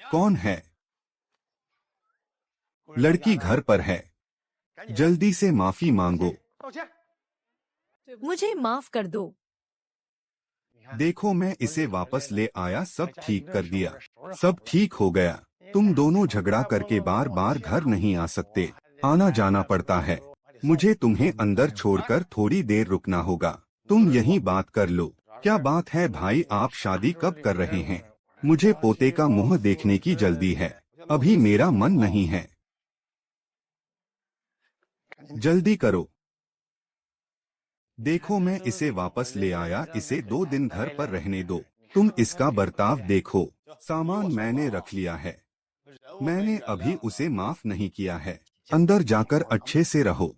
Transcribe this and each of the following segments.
कौन है? लड़की घर पर है। जल्दी से माफी मांगो। मुझे माफ कर दो। देखो मैं इसे वापस ले आया, सब ठीक कर दिया। सब ठीक हो गया। तुम दोनों झगड़ा करके बार बार घर नहीं आ सकते, आना जाना पड़ता है। मुझे तुम्हें अंदर छोड़कर थोड़ी देर रुकना होगा। तुम यहीं बात कर लो। क्या बात है भाई, आप शादी कब कर रहे हैं? मुझे पोते का मुंह देखने की जल्दी है, अभी मेरा मन नहीं है। जल्दी करो। देखो मैं इसे वापस ले आया, इसे 2 दिन घर पर रहने दो। तुम इसका बर्ताव देखो। सामान मैंने रख लिया है। मैंने अभी उसे माफ नहीं किया है। अंदर जाकर अच्छे से रहो।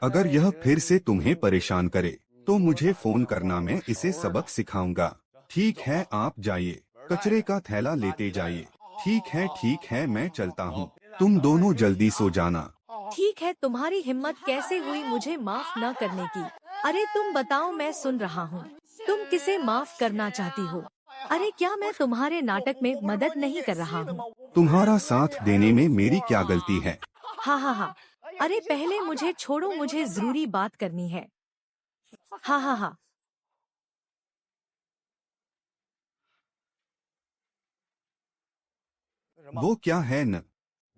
अगर यह फिर से तुम्हें परेशान करे तो मुझे फोन करना, मैं इसे सबक सिखाऊंगा। ठीक है, आप जाइए, कचरे का थैला लेते जाइए। ठीक है, मैं चलता हूँ। तुम दोनों जल्दी सो जाना। ठीक है, तुम्हारी हिम्मत कैसे हुई मुझे माफ न करने की? अरे तुम बताओ, मैं सुन रहा हूँ। तुम किसे माफ करना चाहती हो? अरे क्या मैं तुम्हारे नाटक में मदद नहीं कर रहा हूँ? तुम्हारा साथ देने में मेरी क्या गलती है? हाँ हाँ हाँ। अरे पहले मुझे छोड़ो, मुझे जरूरी बात करनी है। हाँ हाँ हाँ। वो क्या है न?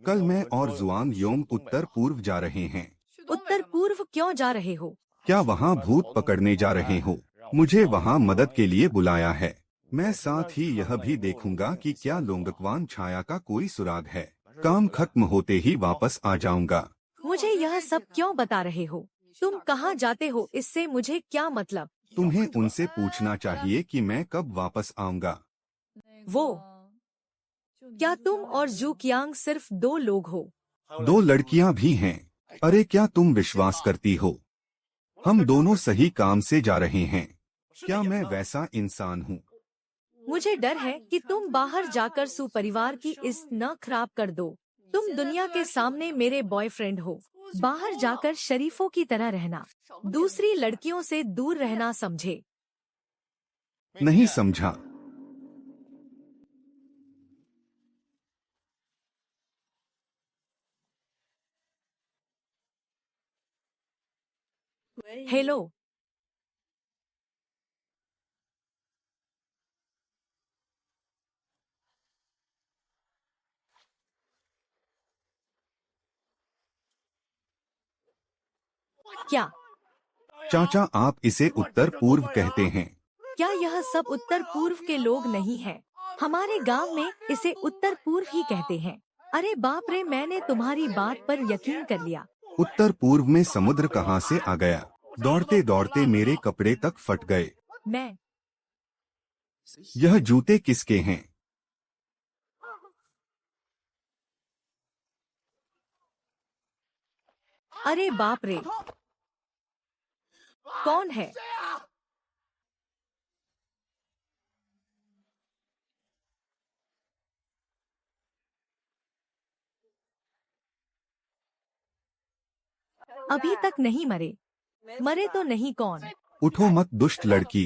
कल मैं और जुआंग योंग उत्तर पूर्व जा रहे हैं। उत्तर पूर्व क्यों जा रहे हो? क्या वहाँ भूत पकड़ने जा रहे हो? मुझे वहाँ मदद के लिए बुलाया है। मैं साथ ही यह भी देखूंगा कि क्या लोंगकवान छाया का कोई सुराग है। काम खत्म होते ही वापस आ जाऊंगा। मुझे यह सब क्यों बता रहे हो? तुम कहाँ जाते हो, इससे मुझे क्या मतलब? तुम्हें उनसे पूछना चाहिए कि मैं कब वापस आऊंगा। वो क्या तुम और जू कियांग सिर्फ 2 लोग हो? 2 लड़कियां भी हैं। अरे क्या तुम विश्वास करती हो? हम दोनों सही काम से जा रहे हैं। क्या मैं वैसा इंसान हूँ? मुझे डर है कि तुम बाहर जाकर सुपरिवार की इस न खराब कर दो। तुम दुनिया के सामने मेरे बॉयफ्रेंड हो। बाहर जाकर शरीफों की तरह रहना, दूसरी लड़कियों से दूर रहना, समझे? नहीं समझा। हेलो। क्या चाचा, आप इसे उत्तर पूर्व कहते हैं। क्या यह सब उत्तर पूर्व के लोग नहीं हैं? हमारे गांव में इसे उत्तर पूर्व ही कहते हैं। अरे बाप रे, मैंने तुम्हारी बात पर यकीन कर लिया। उत्तर पूर्व में समुद्र कहाँ से आ गया? दौड़ते दौड़ते मेरे कपड़े तक फट गए। मैं यह जूते किसके हैं? अरे बाप रे, कौन है? अभी तक नहीं मरे? मरे तो नहीं, कौन? उठो मत दुष्ट लड़की।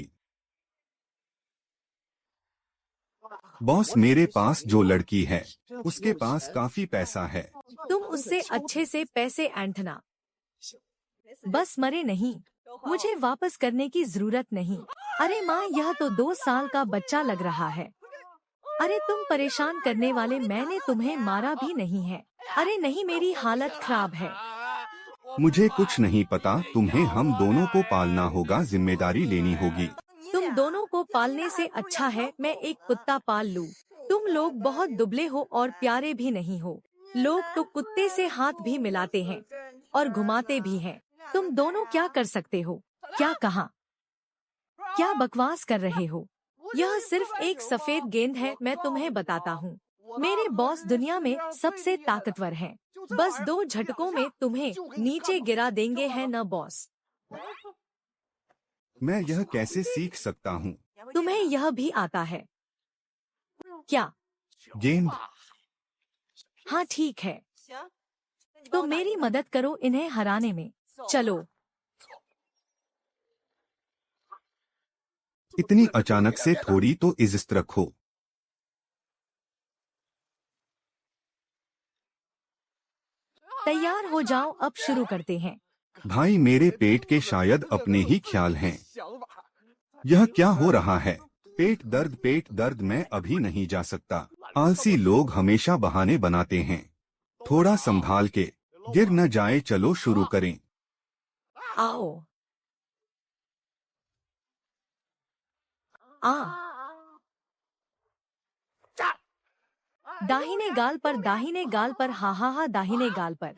बॉस, मेरे पास जो लड़की है उसके पास काफी पैसा है। तुम उससे अच्छे से पैसे ऐंठना। बस मरे नहीं, मुझे वापस करने की जरूरत नहीं। अरे माँ, यह तो 2 साल का बच्चा लग रहा है। अरे तुम परेशान करने वाले, मैंने तुम्हें मारा भी नहीं है। अरे नहीं, मेरी हालत खराब है। मुझे कुछ नहीं पता, तुम्हें हम दोनों को पालना होगा, जिम्मेदारी लेनी होगी। तुम दोनों को पालने से अच्छा है मैं एक कुत्ता पाल लूं। तुम लोग बहुत दुबले हो और प्यारे भी नहीं हो। लोग तो कुत्ते से हाथ भी मिलाते हैं और घुमाते भी हैं। तुम दोनों क्या कर सकते हो? क्या कहा? क्या बकवास कर रहे हो? यह सिर्फ एक सफेद गेंद है, मैं तुम्हें बताता हूँ। मेरे बॉस दुनिया में सबसे ताकतवर हैं। बस 2 झटकों में तुम्हें नीचे गिरा देंगे, है न बॉस? मैं यह कैसे सीख सकता हूँ? तुम्हें यह भी आता है क्या? गेंद? हाँ ठीक है, तो मेरी मदद करो इन्हें हराने में। चलो। इतनी अचानक से थोड़ी तो इज्जत रखो। तैयार हो जाओ, अब शुरू करते हैं। भाई मेरे पेट के शायद अपने ही ख्याल हैं। यह क्या हो रहा है? पेट दर्द, मैं अभी नहीं जा सकता। आलसी लोग हमेशा बहाने बनाते हैं। थोड़ा संभाल के, गिर न जाए। चलो शुरू करें। आओ। आ। दाहिने गाल पर, दाहिने गाल पर, हा हा हा, दाहिने गाल पर।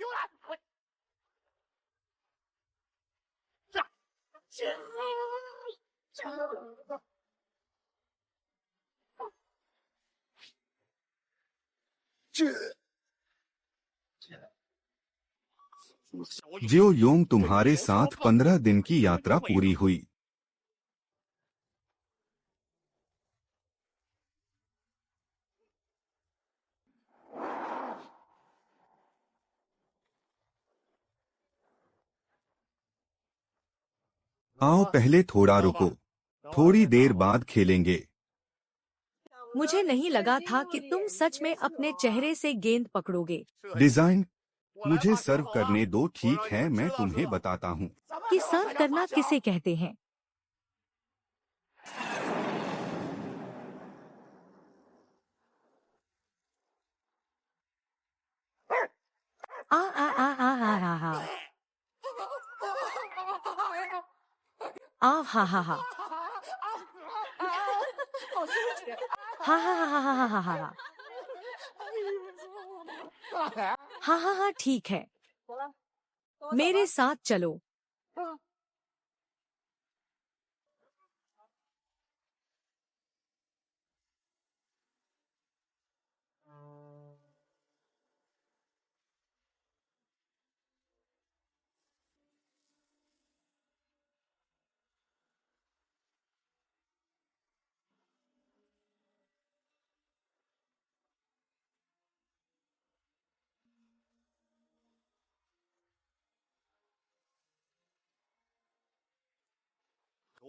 जियो योंग, तुम्हारे साथ 15 दिन की यात्रा पूरी हुई। आओ पहले थोड़ा रुको, थोड़ी देर बाद खेलेंगे। मुझे नहीं लगा था कि तुम सच में अपने चेहरे से गेंद पकड़ोगे। डिजाइन, मुझे सर्व करने दो। ठीक है, मैं तुम्हें बताता हूँ। कि सर्व करना किसे कहते हैं? आ आ आ आ आ आ आ आ हा हा हा हा हा हा हा हा हा हा हा हा हा। ठीक है, मेरे साथ चलो।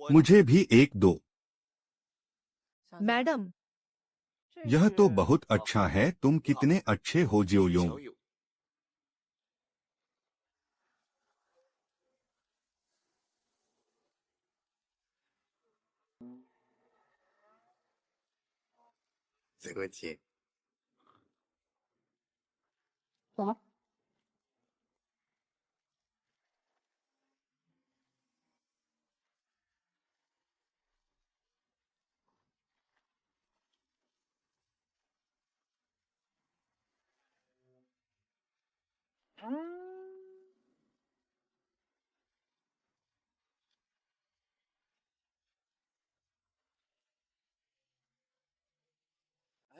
मुझे भी एक दो। मैडम, यह तो बहुत अच्छा है। तुम कितने अच्छे हो जियो योंग।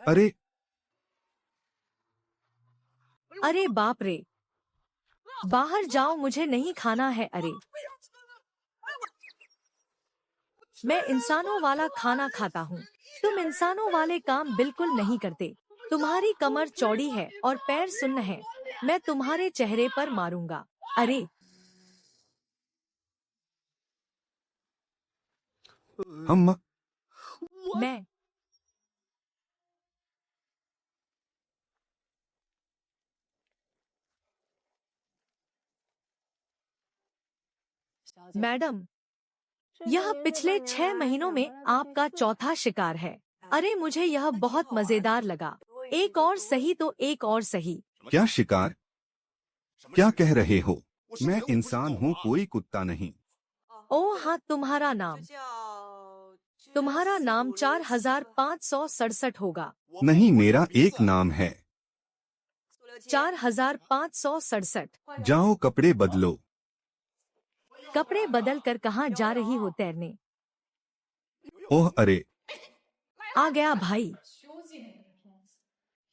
अरे अरे बाप रे, बाहर जाओ, मुझे नहीं खाना है। अरे, मैं इंसानों वाला खाना खाता हूँ। तुम इंसानों वाले काम बिल्कुल नहीं करते। तुम्हारी कमर चौड़ी है और पैर सुन्न है। मैं तुम्हारे चेहरे पर मारूंगा। अरे, हम मैं मैडम, यह पिछले 6 महीनों में आपका चौथा शिकार है। अरे, मुझे यह बहुत मजेदार लगा। एक और सही तो एक और सही। क्या शिकार? क्या कह रहे हो? मैं इंसान हूँ, कोई कुत्ता नहीं। ओ हाँ, तुम्हारा नाम 4567 होगा। नहीं, मेरा एक नाम है। 4567। जाओ कपड़े बदलो। कपड़े बदल कर कहाँ जा रही हो तैरने? ओह अरे, आ गया भाई।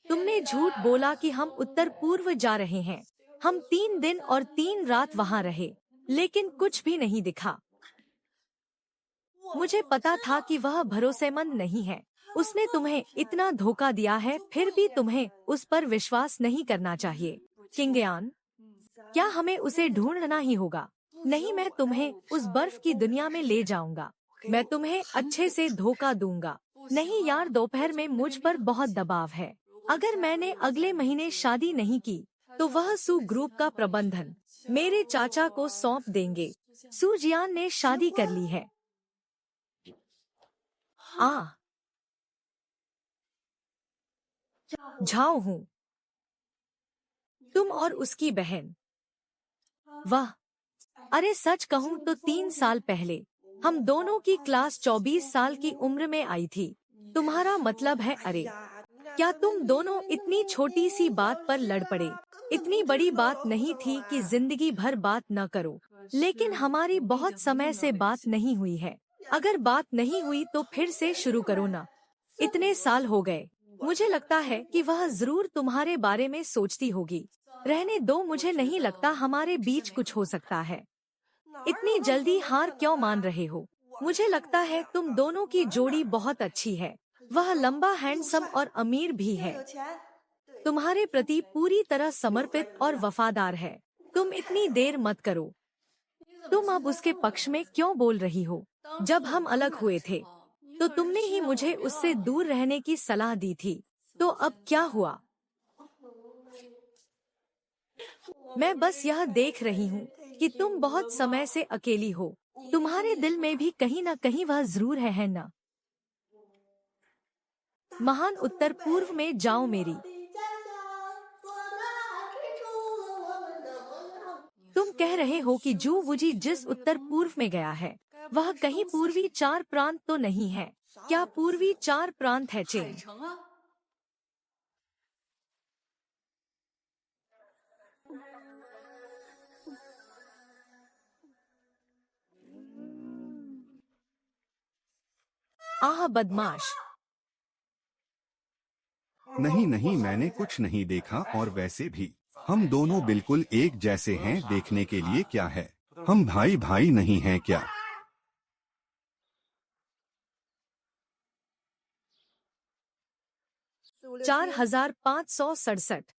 तुमने झूठ बोला कि हम उत्तर पूर्व जा रहे हैं। हम 3 दिन और 3 रात वहाँ रहे, लेकिन कुछ भी नहीं दिखा। मुझे पता था कि वह भरोसेमंद नहीं है। उसने तुम्हें इतना धोखा दिया है, फिर भी तुम्हें उस पर विश्वास नहीं करना चाहिए। किंगयान, क्या हमें उसे ढूंढना ही होगा? नहीं, मैं तुम्हें उस बर्फ की दुनिया में ले जाऊंगा। मैं तुम्हें अच्छे से धोखा दूंगा। नहीं यार, दोपहर में मुझ पर बहुत दबाव है। अगर मैंने अगले महीने शादी नहीं की, तो वह सू ग्रुप का प्रबंधन मेरे चाचा को सौंप देंगे। सू जियान ने शादी कर ली है। झाओ हूँ। तुम और उसकी बहन। वाह, अरे सच कहूँ तो 3 साल पहले हम दोनों की क्लास 24 साल की उम्र में आई थी। तुम्हारा मतलब है अरे, क्या तुम दोनों इतनी छोटी सी बात पर लड़ पड़े? इतनी बड़ी बात नहीं थी कि जिंदगी भर बात न करो, लेकिन हमारी बहुत समय से बात नहीं हुई है। अगर बात नहीं हुई तो फिर से शुरू करो ना। इतने साल हो गए। मुझे लगता है कि वह जरूर तुम्हारे बारे में सोचती होगी। रहने दो, मुझे नहीं लगता हमारे बीच कुछ हो सकता है। इतनी जल्दी हार क्यों मान रहे हो? मुझे लगता है तुम दोनों की जोड़ी बहुत अच्छी है। वह लंबा, हैंडसम और अमीर भी है। तुम्हारे प्रति पूरी तरह समर्पित और वफादार है। तुम इतनी देर मत करो। तुम अब उसके पक्ष में क्यों बोल रही हो? जब हम अलग हुए थे तो तुमने ही मुझे उससे दूर रहने की सलाह दी थी। तो अब क्या हुआ? मैं बस यह देख रही हूँ कि तुम बहुत समय से अकेली हो। तुम्हारे दिल में भी कहीं न कहीं वह जरूर है ना? महान उत्तर पूर्व में जाओ मेरी। तुम कह रहे हो कि जू वुजी जिस उत्तर पूर्व में गया है वह कहीं पूर्वी 4 प्रांत तो नहीं है? क्या पूर्वी 4 प्रांत है चेन? आह बदमाश। नहीं नहीं, मैंने कुछ नहीं देखा, और वैसे भी हम दोनों बिल्कुल एक जैसे हैं। देखने के लिए क्या है? हम भाई भाई नहीं हैं क्या? 4567।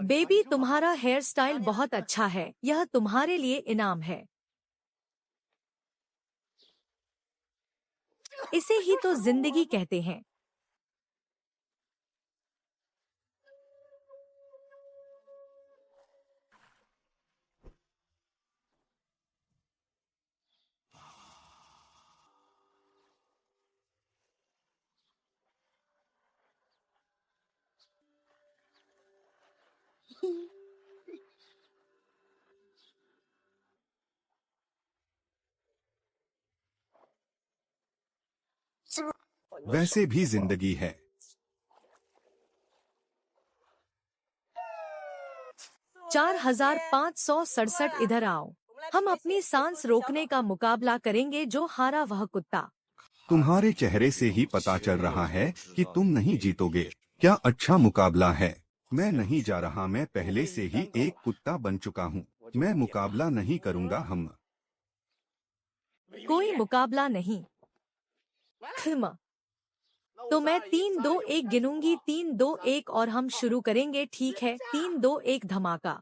बेबी, तुम्हारा हेयर स्टाइल बहुत अच्छा है। यह तुम्हारे लिए इनाम है। इसे ही तो जिंदगी कहते हैं। वैसे भी जिंदगी है। 4567। इधर आओ। हम अपनी सांस रोकने का मुकाबला करेंगे। जो हारा वह कुत्ता। तुम्हारे चेहरे से ही पता चल रहा है कि तुम नहीं जीतोगे। क्या अच्छा मुकाबला है। मैं नहीं जा रहा, मैं पहले से ही एक कुत्ता बन चुका हूँ। मैं मुकाबला नहीं करूँगा। हम कोई मुकाबला नहीं। खिमा। तो मैं 3 2 1 गिनूंगी। 3 2 1 और हम शुरू करेंगे, ठीक है? 3 2 1 धमाका।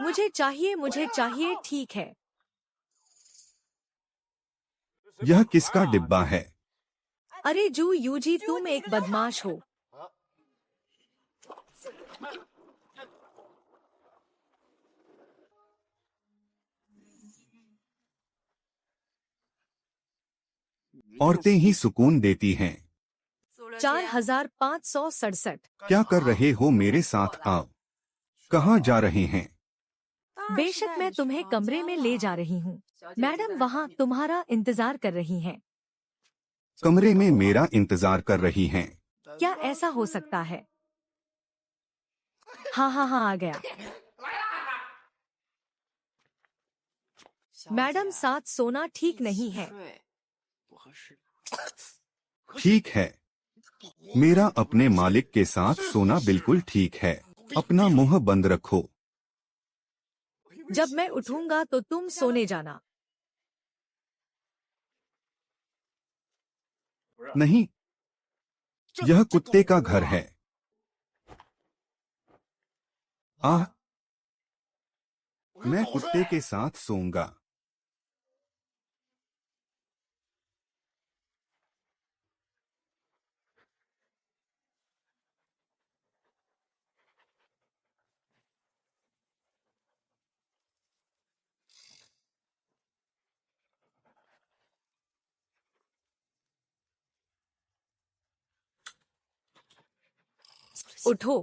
मुझे चाहिए, ठीक है। यह किसका डिब्बा है? अरे जू यूजी, तुम एक बदमाश हो। औरतें ही सुकून देती हैं। 4567। क्या कर रहे हो? मेरे साथ आओ। कहाँ जा रहे हैं? बेशक, मैं तुम्हें कमरे में ले जा रही हूँ। मैडम वहाँ तुम्हारा इंतजार कर रही हैं। कमरे में मेरा इंतजार कर रही हैं? क्या ऐसा हो सकता है? हाँ हाँ हाँ, आ गया। मैडम, साथ सोना ठीक नहीं है। ठीक है, मेरा अपने मालिक के साथ सोना बिल्कुल ठीक है। अपना मुंह बंद रखो। जब मैं उठूंगा तो तुम सोने जाना। नहीं, यह कुत्ते का घर है। आह, मैं कुत्ते के साथ सोऊंगा। उठो।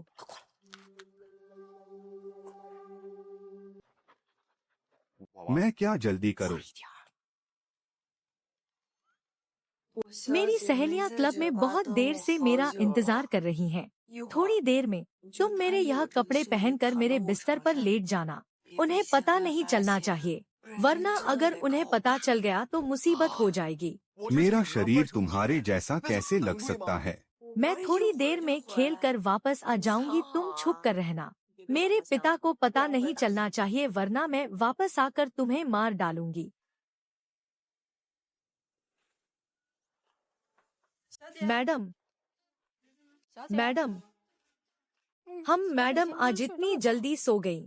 मैं क्या जल्दी करूं? मेरी सहेलियां क्लब में बहुत देर से मेरा इंतजार कर रही हैं। थोड़ी देर में तुम मेरे यह कपड़े पहनकर मेरे बिस्तर पर लेट जाना। उन्हें पता नहीं चलना चाहिए, वरना अगर उन्हें पता चल गया तो मुसीबत हो जाएगी। मेरा शरीर तुम्हारे जैसा कैसे लग सकता है? मैं थोड़ी देर में खेल कर वापस आ जाऊंगी, तुम छुप कर रहना। मेरे पिता को पता नहीं चलना चाहिए, वरना मैं वापस आकर तुम्हें मार डालूंगी। मैडम, मैडम, मैडम आज इतनी जल्दी सो गई।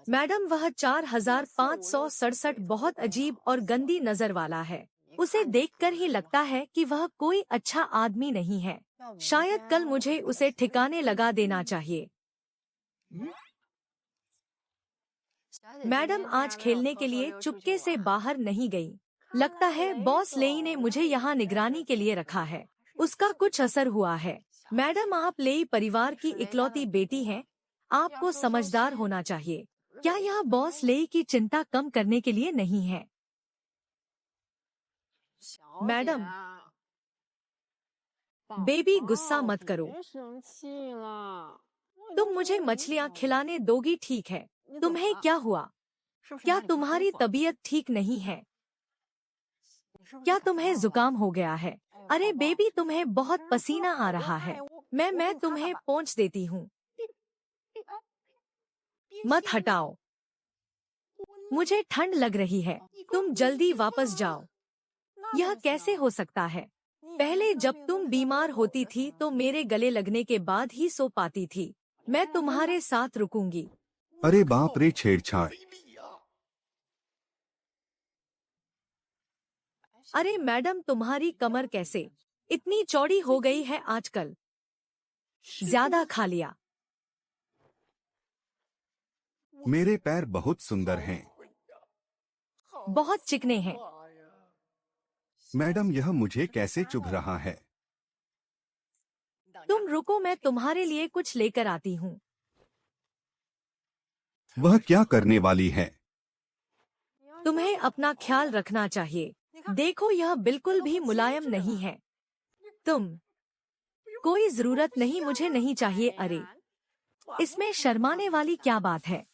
मैडम, वह 4567 बहुत अजीब और गंदी नजर वाला है। उसे देखकर ही लगता है कि वह कोई अच्छा आदमी नहीं है। शायद कल मुझे उसे ठिकाने लगा देना चाहिए। मैडम आज खेलने के लिए चुपके से बाहर नहीं गई। लगता है बॉस लेई ने मुझे यहाँ निगरानी के लिए रखा है। उसका कुछ असर हुआ है। मैडम, आप लेई परिवार की इकलौती बेटी हैं। आपको समझदार होना चाहिए। क्या यह बॉस लेई की चिंता कम करने के लिए नहीं है? मैडम, बेबी गुस्सा मत करो। तुम मुझे मछलियाँ खिलाने दोगी, ठीक है? तुम्हें क्या हुआ? क्या तुम्हारी तबीयत ठीक नहीं है? क्या तुम्हें जुकाम हो गया है? अरे बेबी, तुम्हें बहुत पसीना आ रहा है। मैं तुम्हें पोंछ देती हूँ। मत हटाओ, मुझे ठंड लग रही है। तुम जल्दी वापस जाओ। यह कैसे हो सकता है? पहले जब तुम बीमार होती थी तो मेरे गले लगने के बाद ही सो पाती थी। मैं तुम्हारे साथ रुकूंगी। अरे बाप रे, छेड़छाड़! अरे मैडम, तुम्हारी कमर कैसे इतनी चौड़ी हो गई है आजकल? ज्यादा खा लिया? मेरे पैर बहुत सुंदर हैं। बहुत चिकने हैं। मैडम, यह मुझे कैसे चुभ रहा है? तुम रुको, मैं तुम्हारे लिए कुछ लेकर आती हूँ। वह क्या करने वाली है? तुम्हें अपना ख्याल रखना चाहिए। देखो, यह बिल्कुल भी मुलायम नहीं है। तुम कोई जरूरत नहीं, मुझे नहीं चाहिए। अरे, इसमें शर्माने वाली क्या बात है?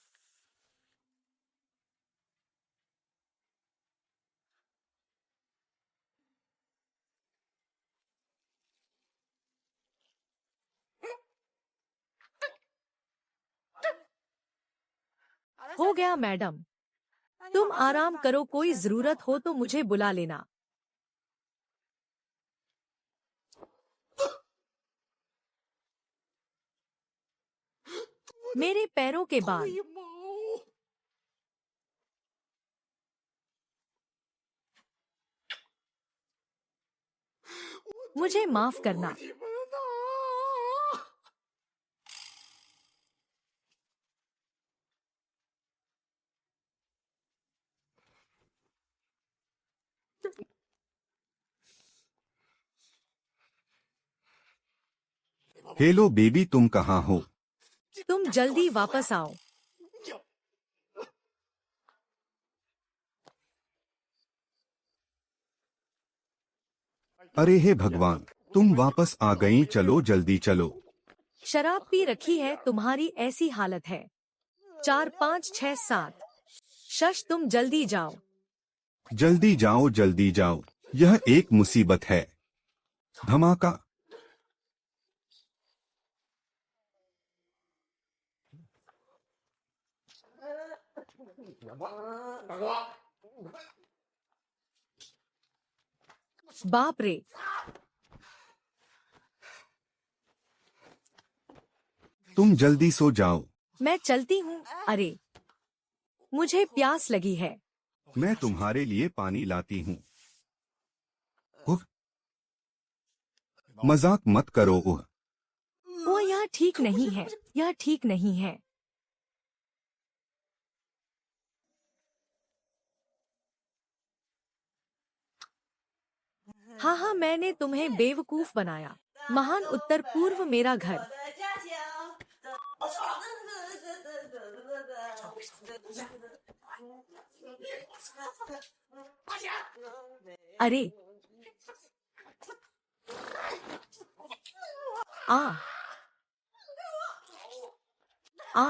हो गया मैडम, तुम आराम करो। कोई जरूरत हो तो मुझे बुला लेना। मेरे पैरों के बाल। मुझे माफ करना। हेलो बेबी, तुम कहाँ हो? तुम जल्दी वापस आओ। अरे हे भगवान, तुम वापस आ गई। चलो जल्दी चलो। शराब पी रखी है, तुम्हारी ऐसी हालत है। 4 5 6 7। शश तुम जल्दी जाओ। जल्दी जाओ, जल्दी जाओ, यह एक मुसीबत है। धमाका। बाप रे। तुम जल्दी सो जाओ। मैं चलती हूँ। अरे मुझे प्यास लगी है। मैं तुम्हारे लिए पानी लाती हूँ। उह, मजाक मत करो। वो यह ठीक नहीं है, यह ठीक नहीं है। हाँ हाँ, मैंने तुम्हें बेवकूफ बनाया। महान उत्तर पूर्व मेरा घर। अरे आ आ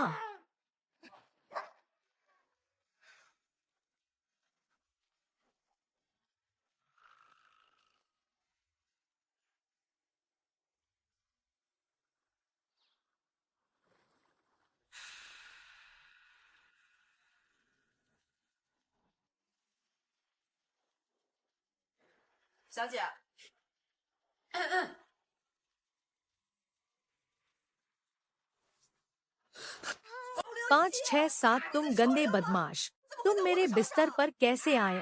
पाँच छह सात। तुम गंदे बदमाश, तुम मेरे बिस्तर पर कैसे आए?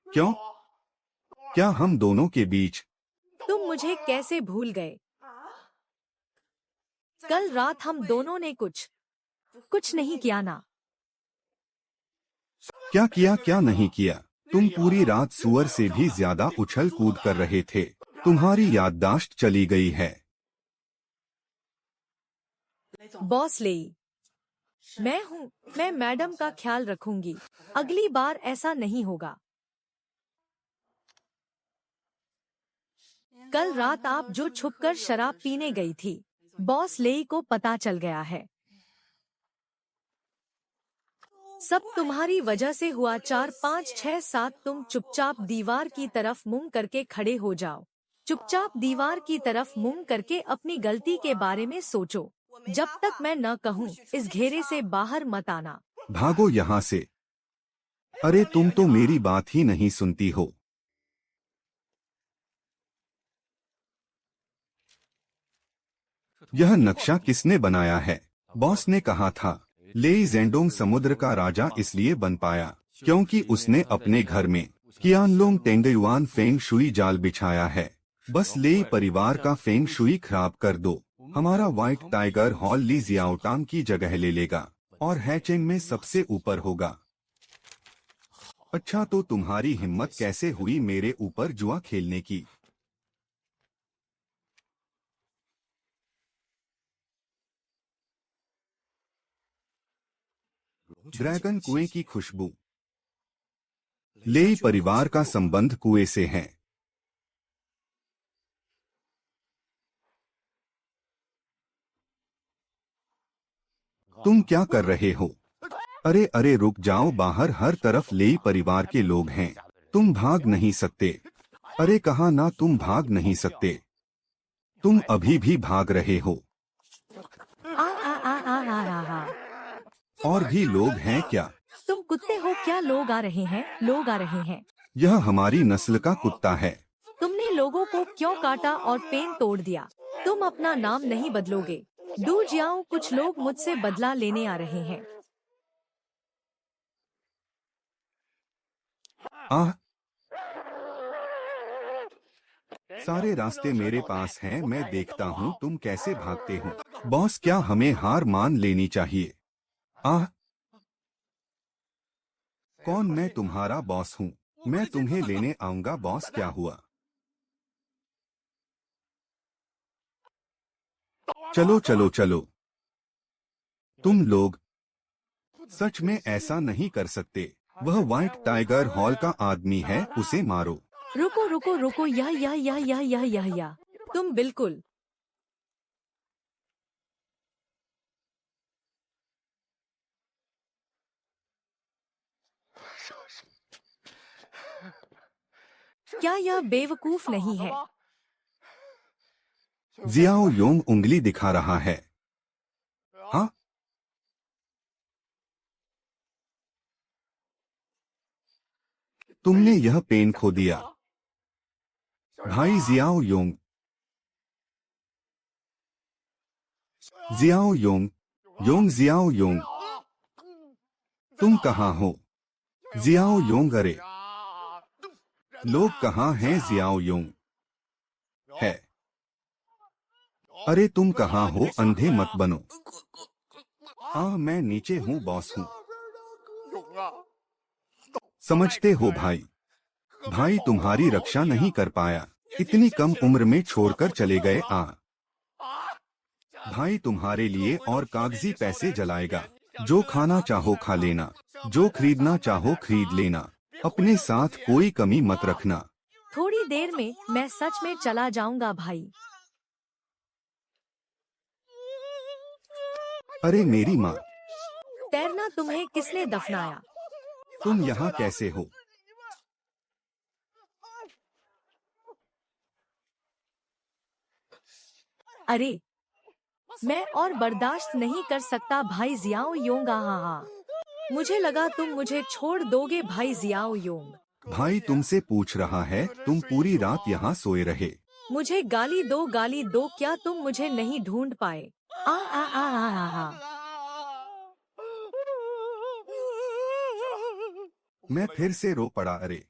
क्यों? क्या हम दोनों के बीच? तुम मुझे कैसे भूल गए? कल रात हम दोनों ने कुछ नहीं किया ना? क्या किया, क्या नहीं किया? तुम पूरी रात सुअर से भी ज्यादा उछल कूद कर रहे थे। तुम्हारी याददाश्त चली गई है। बॉस लेई, मैं हूँ। मैं मैडम का ख्याल रखूंगी। अगली बार ऐसा नहीं होगा। कल रात आप जो छुपकर शराब पीने गई थी, बॉस लेई को पता चल गया है। सब तुम्हारी वजह से हुआ। 4 5 6 7। तुम चुपचाप दीवार की तरफ मुंह करके खड़े हो जाओ। चुपचाप दीवार की तरफ मुंह करके अपनी गलती के बारे में सोचो। जब तक मैं न कहूँ, इस घेरे से बाहर मत आना। भागो यहाँ से। अरे तुम तो मेरी बात ही नहीं सुनती हो। यह नक्शा किसने बनाया है? बॉस ने कहा था लेई जेंडोंग समुद्र का राजा इसलिए बन पाया क्योंकि उसने अपने घर में कियानलोंग टेंगयुआन फेंग शुई जाल बिछाया है। बस लेई परिवार का फेंग शुई खराब कर दो, हमारा व्हाइट टाइगर हॉल ली जियाओटांग की जगह ले लेगा और हैचेंग में सबसे ऊपर होगा। अच्छा, तो तुम्हारी हिम्मत कैसे हुई मेरे ऊपर जुआ खेलने की? ड्रैगन कुएं की खुशबू। लेई परिवार का संबंध कुएं से है। तुम क्या कर रहे हो? अरे अरे रुक जाओ, बाहर हर तरफ लेई परिवार के लोग हैं। तुम भाग नहीं सकते। अरे कहा ना, तुम भाग नहीं सकते। तुम अभी भी भाग रहे हो। आ आ आ आ आ आ आ। और भी लोग हैं क्या? तुम कुत्ते हो क्या? लोग आ रहे हैं, लोग आ रहे हैं। यह हमारी नस्ल का कुत्ता है। तुमने लोगों को क्यों काटा और पेन तोड़ दिया? तुम अपना नाम नहीं बदलोगे। दूर जाओ, कुछ लोग मुझसे बदला लेने आ रहे हैं। आह, सारे रास्ते मेरे पास हैं, मैं देखता हूँ तुम कैसे भागते हो। बॉस, क्या हमें हार मान लेनी चाहिए? आह, कौन? मैं तुम्हारा बॉस हूँ। मैं तुम्हें लेने आऊंगा। बॉस, क्या हुआ? चलो चलो चलो। तुम लोग सच में ऐसा नहीं कर सकते। वह व्हाइट टाइगर हॉल का आदमी है, उसे मारो। रुको रुको रुको, यह तुम बिल्कुल क्या यह बेवकूफ नहीं है? जियाओ योंग उंगली दिखा रहा है। हाँ, तुमने यह पेन खो दिया। भाई Xiao Yong, Xiao Yong, Yong Xiao Yong, तुम कहाँ हो? जियाओ योंग, अरे लोग कहाँ हैं? जियाओ योंग है। अरे तुम कहाँ हो? अंधे मत बनो। हाँ, मैं नीचे हूँ, बॉस हूँ। समझते हो भाई? भाई तुम्हारी रक्षा नहीं कर पाया, इतनी कम उम्र में छोड़कर चले गए। भाई तुम्हारे लिए और कागजी पैसे जलाएगा। जो खाना चाहो खा लेना, जो खरीदना चाहो खरीद लेना, अपने साथ कोई कमी मत रखना। थोड़ी देर में मैं सच में चला जाऊंगा भाई। अरे मेरी माँ, तैरना तुम्हें किसने दफनाया? तुम यहाँ कैसे हो? अरे मैं और बर्दाश्त नहीं कर सकता भाई जियाओ योंग। हाँ, मुझे लगा तुम मुझे छोड़ दोगे भाई जियाओ योंग। भाई तुमसे पूछ रहा है, तुम पूरी रात यहाँ सोए रहे। मुझे गाली दो, गाली दो। क्या तुम मुझे नहीं ढूंढ पाए? आ आ आ आ आ, आ। मैं फिर से रो पड़ा। अरे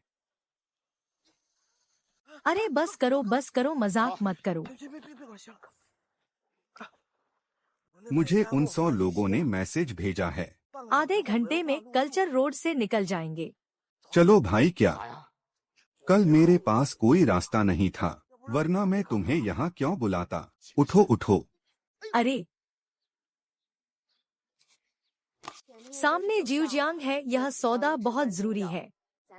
अरे बस करो, मजाक मत करो। मुझे उन 100 लोगों ने मैसेज भेजा है। आधे घंटे में कल्चर रोड से निकल जाएंगे। चलो भाई, क्या कल मेरे पास कोई रास्ता नहीं था, वरना मैं तुम्हें यहाँ क्यों बुलाता। उठो उठो। अरे सामने जिउजियांग है, यह सौदा बहुत जरूरी है,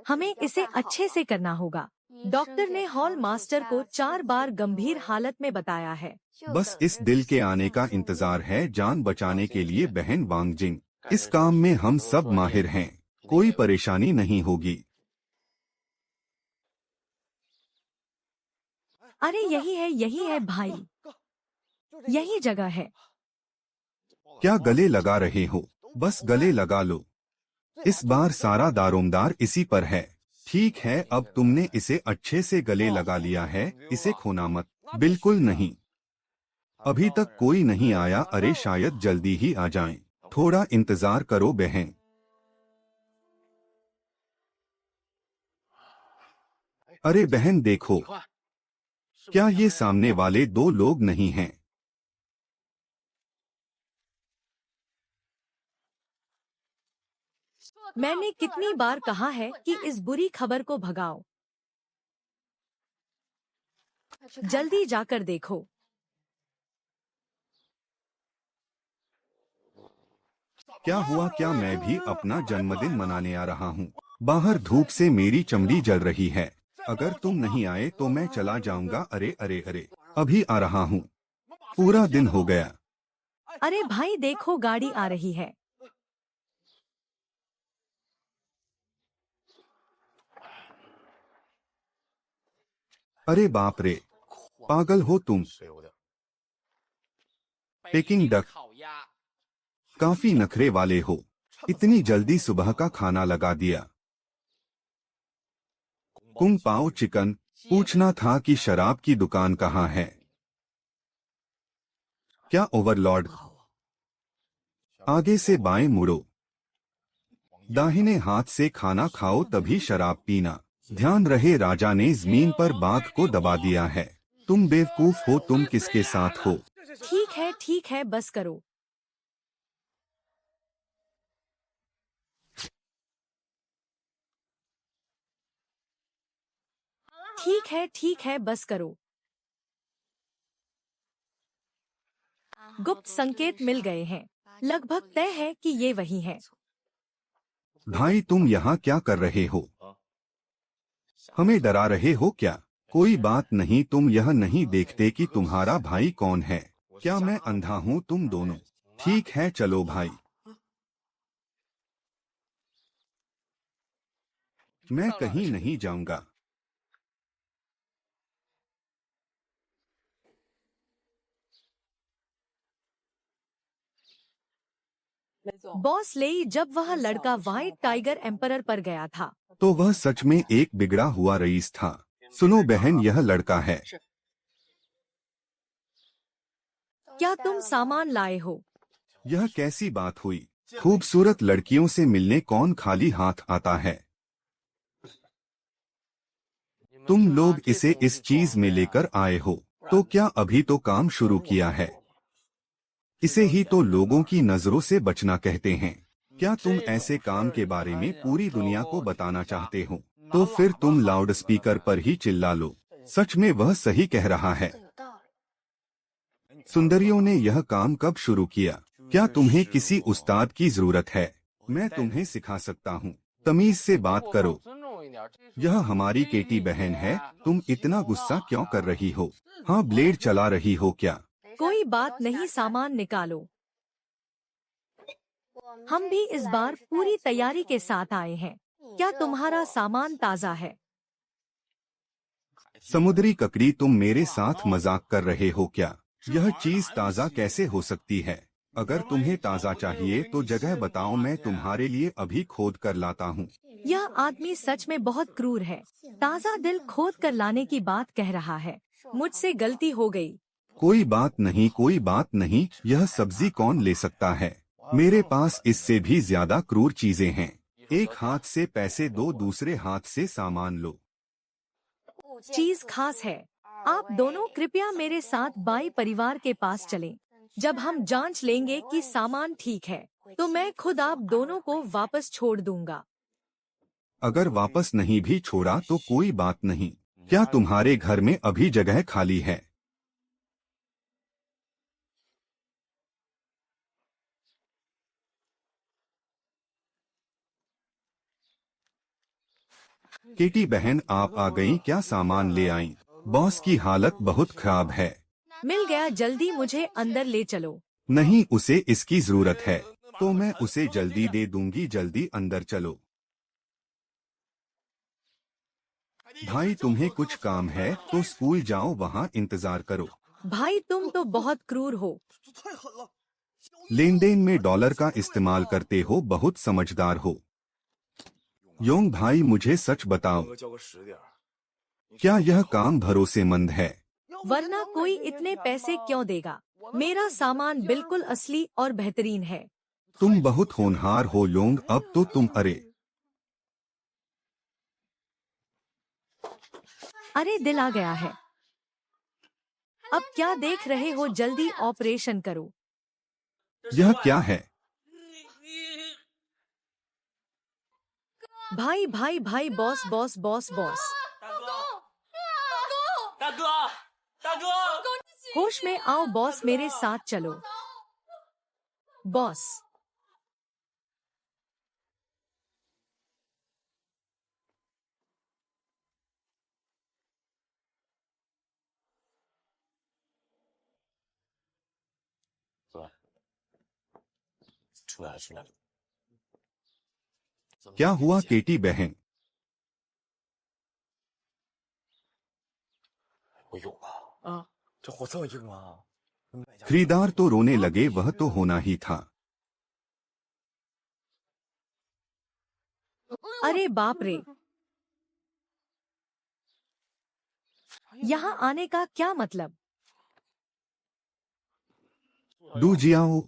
हमें इसे अच्छे से करना होगा। डॉक्टर ने हॉल मास्टर को 4 बार गंभीर हालत में बताया है। बस इस दिल के आने का इंतजार है, जान बचाने के लिए। बहन वांगजिंग, इस काम में हम सब माहिर हैं, कोई परेशानी नहीं होगी। अरे यही है भाई, यही जगह है। क्या गले लगा रहे हो? बस गले लगा लो। इस बार सारा दारोमदार इसी पर है। ठीक है, अब तुमने इसे अच्छे से गले लगा लिया है, इसे खोना मत। बिल्कुल नहीं, अभी तक कोई नहीं आया। अरे शायद जल्दी ही आ जाएं। थोड़ा इंतजार करो बहन। अरे बहन देखो, क्या ये सामने वाले 2 लोग नहीं हैं? मैंने कितनी बार कहा है कि इस बुरी खबर को भगाओ। जल्दी जाकर देखो। क्या हुआ? क्या मैं भी अपना जन्मदिन मनाने आ रहा हूँ। बाहर धूप से मेरी चमड़ी जल रही है। अगर तुम नहीं आए तो मैं चला जाऊंगा। अरे अरे अरे, अभी आ रहा हूँ। पूरा दिन हो गया। अरे भाई देखो, गाड़ी आ रही है। अरे बाप रे, पागल हो तुम? पेकिंग डक, काफी नखरे वाले हो। इतनी जल्दी सुबह का खाना लगा दिया। कुंग पाओ चिकन, पूछना था कि शराब की दुकान कहाँ है। क्या ओवरलॉर्ड? आगे से बाएं मुड़ो, दाहिने हाथ से खाना खाओ, तभी शराब पीना। ध्यान रहे, राजा ने जमीन पर बाघ को दबा दिया है। तुम बेवकूफ हो, तुम किसके साथ हो? ठीक है, बस करो। ठीक है, बस करो। गुप्त संकेत मिल गए हैं, लगभग तय है कि ये वही है। भाई तुम यहाँ क्या कर रहे हो? हमें डरा रहे हो क्या? कोई बात नहीं, तुम यह नहीं देखते कि तुम्हारा भाई कौन है? क्या मैं अंधा हूँ? तुम दोनों। ठीक है, चलो भाई, मैं कहीं नहीं जाऊंगा। बॉस लेई, जब वह लड़का व्हाइट टाइगर एम्परर पर गया था तो वह सच में एक बिगड़ा हुआ रईस था। सुनो बहन, यह लड़का है। क्या तुम सामान लाए हो? यह कैसी बात हुई? खूबसूरत लड़कियों से मिलने कौन खाली हाथ आता है? तुम लोग इसे इस चीज में लेकर आए हो, तो क्या अभी तो काम शुरू किया है? इसे ही तो लोगों की नजरों से बचना कहते हैं। क्या तुम ऐसे काम के बारे में पूरी दुनिया को बताना चाहते हो? तो फिर तुम लाउड स्पीकर पर ही चिल्ला लो। सच में वह सही कह रहा है। सुंदरियों ने यह काम कब शुरू किया? क्या तुम्हें किसी उस्ताद की जरूरत है? मैं तुम्हें सिखा सकता हूँ। तमीज से बात करो। यह हमारी केटी बहन है। तुम इतना गुस्सा क्यों कर रही हो? हाँ, ब्लेड चला रही हो क्या? कोई बात नहीं, सामान निकालो। हम भी इस बार पूरी तैयारी के साथ आए हैं। क्या तुम्हारा सामान ताज़ा है? समुद्री ककड़ी, तुम मेरे साथ मजाक कर रहे हो क्या? यह चीज ताज़ा कैसे हो सकती है? अगर तुम्हें ताज़ा चाहिए तो जगह बताओ, मैं तुम्हारे लिए अभी खोद कर लाता हूँ। यह आदमी सच में बहुत क्रूर है। ताज़ा दिल खोद कर लाने की बात कह रहा है। मुझसे गलती हो गई। कोई बात नहीं, कोई बात नहीं। यह सब्जी कौन ले सकता है? मेरे पास इससे भी ज्यादा क्रूर चीजें हैं। एक हाथ से पैसे दो, दूसरे हाथ से सामान लो। चीज खास है। आप दोनों कृपया मेरे साथ बाई परिवार के पास चलें। जब हम जांच लेंगे कि सामान ठीक है, तो मैं खुद आप दोनों को वापस छोड़ दूंगा। अगर वापस नहीं भी छोड़ा तो कोई बात नहीं। क्या तुम्हारे घर में अभी जगह खाली है? केटी बहन, आप आ गईं? क्या सामान ले आईं? बॉस की हालत बहुत खराब है। मिल गया, जल्दी मुझे अंदर ले चलो। नहीं, उसे इसकी जरूरत है। तो मैं उसे जल्दी दे दूंगी। जल्दी अंदर चलो। भाई, तुम्हें कुछ काम है तो स्कूल जाओ, वहाँ इंतजार करो। भाई, तुम तो बहुत क्रूर हो। लेन देन में डॉलर का इस्तेमाल करते हो, बहुत समझदार हो। योंग भाई, मुझे सच बताओ, क्या यह काम भरोसेमंद है? वरना कोई इतने पैसे क्यों देगा? मेरा सामान बिल्कुल असली और बेहतरीन है। तुम बहुत होनहार हो योंग। अब तो तुम अरे, दिल आ गया है। अब क्या देख रहे हो, जल्दी ऑपरेशन करो। यह क्या है? भाई भाई भाई, बॉस बॉस बॉस बॉस। होश में आओ बॉस, मेरे साथ चलो। बॉस, क्या हुआ केटी बहन? खरीदार तो रोने लगे, वह तो होना ही था। अरे बाप रे, यहाँ आने का क्या मतलब? डू जियाओ,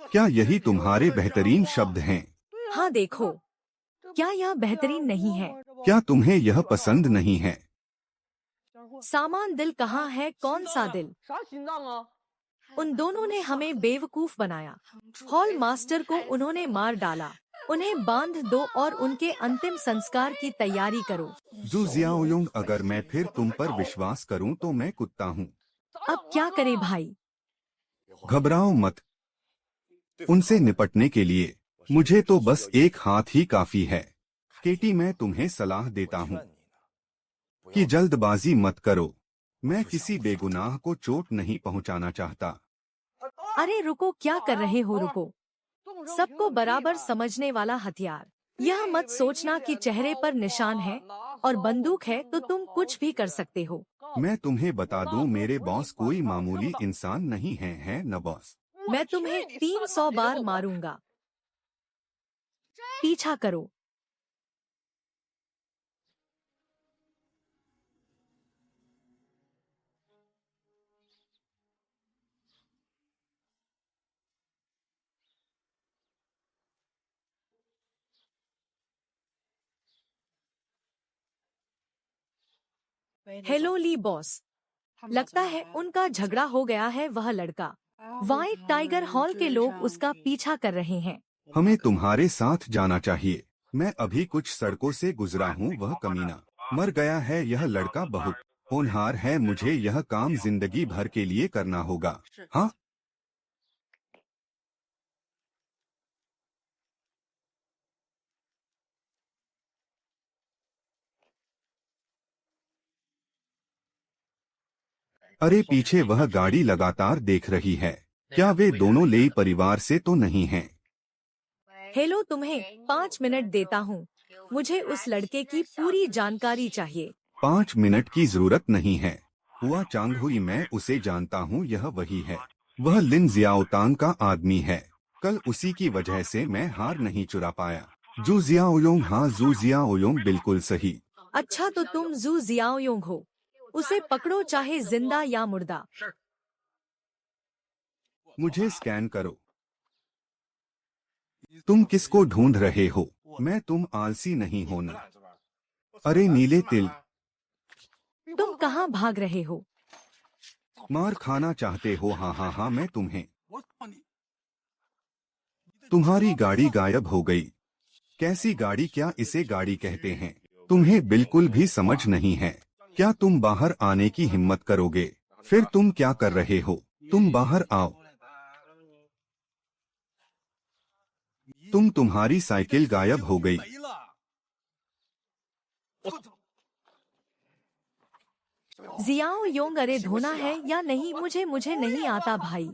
क्या यही तुम्हारे बेहतरीन शब्द हैं? हाँ देखो, क्या यह बेहतरीन नहीं है? क्या तुम्हें यह पसंद नहीं है? सामान दिल कहाँ है? कौन सा दिल? उन दोनों ने हमें बेवकूफ बनाया। हॉल मास्टर को उन्होंने मार डाला। उन्हें बांध दो और उनके अंतिम संस्कार की तैयारी करो। जू जियाओयोंग, अगर मैं फिर तुम पर विश्वास करूं तो मैं कुत्ता हूं। अब क्या करे भाई? घबराओ मत। उनसे निपटने के लिए मुझे तो बस एक हाथ ही काफी है। केटी, मैं तुम्हें सलाह देता हूँ कि जल्दबाजी मत करो। मैं किसी बेगुनाह को चोट नहीं पहुंचाना चाहता। अरे रुको, क्या कर रहे हो? रुको। सबको बराबर समझने वाला हथियार। यह मत सोचना कि चेहरे पर निशान है और बंदूक है तो तुम कुछ भी कर सकते हो। मैं तुम्हें बता दूं, मेरे बॉस कोई मामूली इंसान नहीं है न बॉस? मैं तुम्हें 300 बार मारूंगा। पीछा करो। हेलो ली बॉस। लगता है उनका झगड़ा हो गया है। वह लड़का व्हाइट टाइगर हॉल के लोग उसका पीछा कर रहे हैं। हमें तुम्हारे साथ जाना चाहिए। मैं अभी कुछ सड़कों से गुजरा हूँ। वह कमीना मर गया है। यह लड़का बहुत होनहार है। मुझे यह काम जिंदगी भर के लिए करना होगा। हाँ, अरे पीछे वह गाड़ी लगातार देख रही है। क्या वे दोनों लेई परिवार से तो नहीं हैं? हेलो, तुम्हें 5 मिनट देता हूँ। मुझे उस लड़के की पूरी जानकारी चाहिए। 5 मिनट की जरूरत नहीं है। हुआ चांग हुई, मैं उसे जानता हूँ। यह वही है। वह लिन जियाओतांग का आदमी है। कल उसी की वजह से मैं हार नहीं चुरा पाया। जू जियाओयोंग, हाँ जू जियाओयोंग, बिल्कुल सही। अच्छा, तो तुम जू जियाओयोंग हो। उसे पकड़ो, चाहे जिंदा या मुर्दा। मुझे स्कैन करो। तुम किसको ढूंढ रहे हो? मैं तुम आलसी नहीं हो ना? अरे नीले तिल, तुम कहाँ भाग रहे हो? मार खाना चाहते हो? हाँ हाँ हाँ, मैं तुम्हें। तुम्हारी गाड़ी गायब हो गई। कैसी गाड़ी? क्या इसे गाड़ी कहते हैं? तुम्हें बिल्कुल भी समझ नहीं है। क्या तुम बाहर आने की हिम्मत करोगे? फिर तुम क्या कर रहे हो? तुम बाहर आओ। तुम्हारी साइकिल गायब हो गई। जियाओ योंग, अरे धोना है या नहीं? मुझे नहीं आता भाई।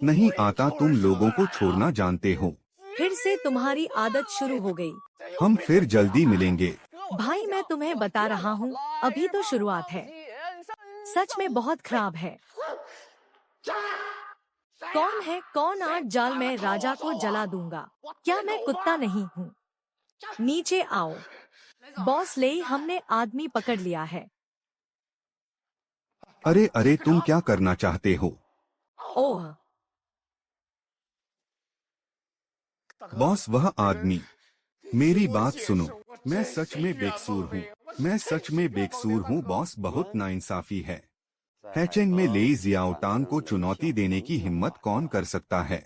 नहीं आता? तुम लोगों को छोड़ना जानते हो। फिर से तुम्हारी आदत शुरू हो गई। हम फिर जल्दी मिलेंगे। भाई, मैं तुम्हें बता रहा हूँ, अभी तो शुरुआत है। सच में बहुत खराब है। कौन है? कौन? आज जाल में राजा को जला दूंगा। क्या मैं कुत्ता नहीं हूँ? नीचे आओ। बॉस ले, हमने आदमी पकड़ लिया है। अरे अरे, तुम क्या करना चाहते हो? ओह, बॉस, वह आदमी। मेरी बात सुनो। मैं सच में बेकसूर हूँ। मैं सच में बेकसूर हूँ। बॉस, बहुत नाइंसाफी है। हैचेंग में लेई जियाओटांग को चुनौती देने की हिम्मत कौन कर सकता है?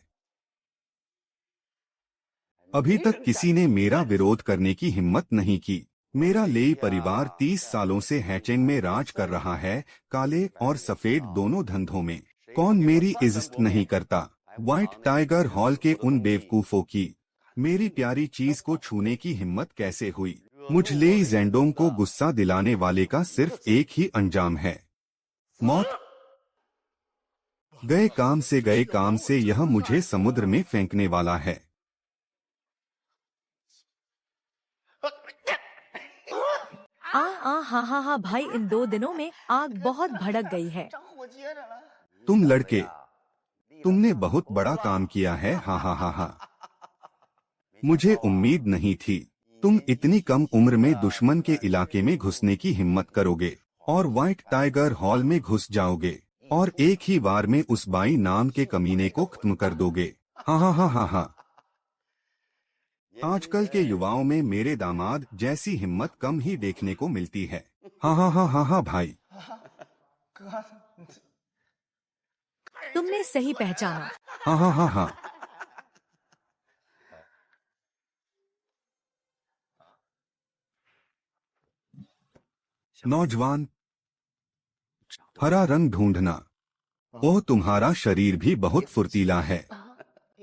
अभी तक किसी ने मेरा विरोध करने की हिम्मत नहीं की। मेरा लेई परिवार 30 सालों से हैचेंग में राज कर रहा है, काले और सफेद दोनों धंधों में। कौन मेरी इज्जत नहीं करता? व्हाइट टाइगर हॉल के उन बेवकूफों की मेरी प्यारी चीज को छूने की हिम्मत कैसे हुई? मुझ लेई जेंडोंग को गुस्सा दिलाने वाले का सिर्फ एक ही अंजाम है, मौत। गए काम से यह मुझे समुद्र में फेंकने वाला है। हा हा भाई, इन 2 दिनों में आग बहुत भड़क गई है। तुम लड़के, तुमने बहुत बड़ा काम किया है। हा हा हा हा। मुझे उम्मीद नहीं थी तुम इतनी कम उम्र में दुश्मन के इलाके में घुसने की हिम्मत करोगे और व्हाइट टाइगर हॉल में घुस जाओगे और एक ही बार में उस बाई नाम के कमीने को खत्म कर दोगे। हाँ हाँ हाँ हाँ हाँ। आजकल के युवाओं में मेरे दामाद जैसी हिम्मत कम ही देखने को मिलती है। हाँ हाँ हाँ हाँ हाँ भाई। तुमने सही पहचाना। हाँ हाँ हाँ हाँ। नौजवान, हरा रंग ढूंढना। ओह, तुम्हारा शरीर भी बहुत फुर्तीला है।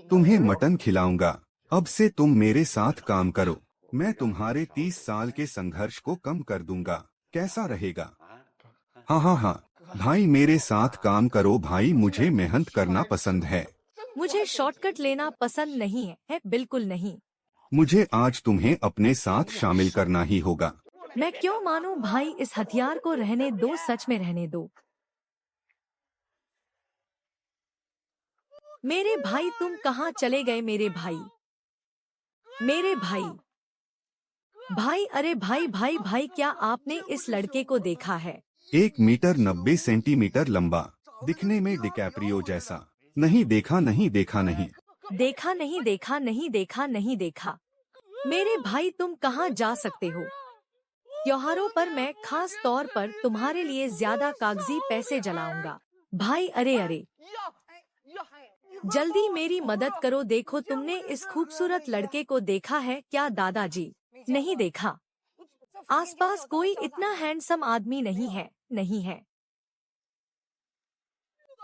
तुम्हें मटन खिलाऊंगा। अब से तुम मेरे साथ काम करो। मैं तुम्हारे 30 साल के संघर्ष को कम कर दूंगा। कैसा रहेगा? हाँ हाँ हाँ भाई, मेरे साथ काम करो भाई। मुझे मेहनत करना पसंद है। मुझे शॉर्टकट लेना पसंद नहीं है, बिल्कुल नहीं। मुझे आज तुम्हें अपने साथ शामिल करना ही होगा। मैं क्यों मानूं भाई? इस हथियार को रहने दो, सच में रहने दो। मेरे भाई तुम कहाँ चले गए मेरे भाई? मेरे भाई। भाई अरे भाई भाई भाई क्या आपने इस लड़के को देखा है? 1 मीटर 90 सेंटीमीटर लंबा, दिखने में डिकैप्रियो जैसा। नहीं देखा नहीं देखा नहीं। देखा नहीं देखा नहीं देखा नहीं देखा। मेरे भाई तुम कहाँ जा सकते हो? त्योहारों पर मैं खास तौर पर तुम्हारे लिए ज्यादा कागजी पैसे जलाऊंगा। भाई अरे अरे, जल्दी मेरी मदद करो। देखो तुमने इस खूबसूरत लड़के को देखा है क्या दादाजी? नहीं देखा। आसपास कोई इतना हैंडसम आदमी नहीं है, नहीं है।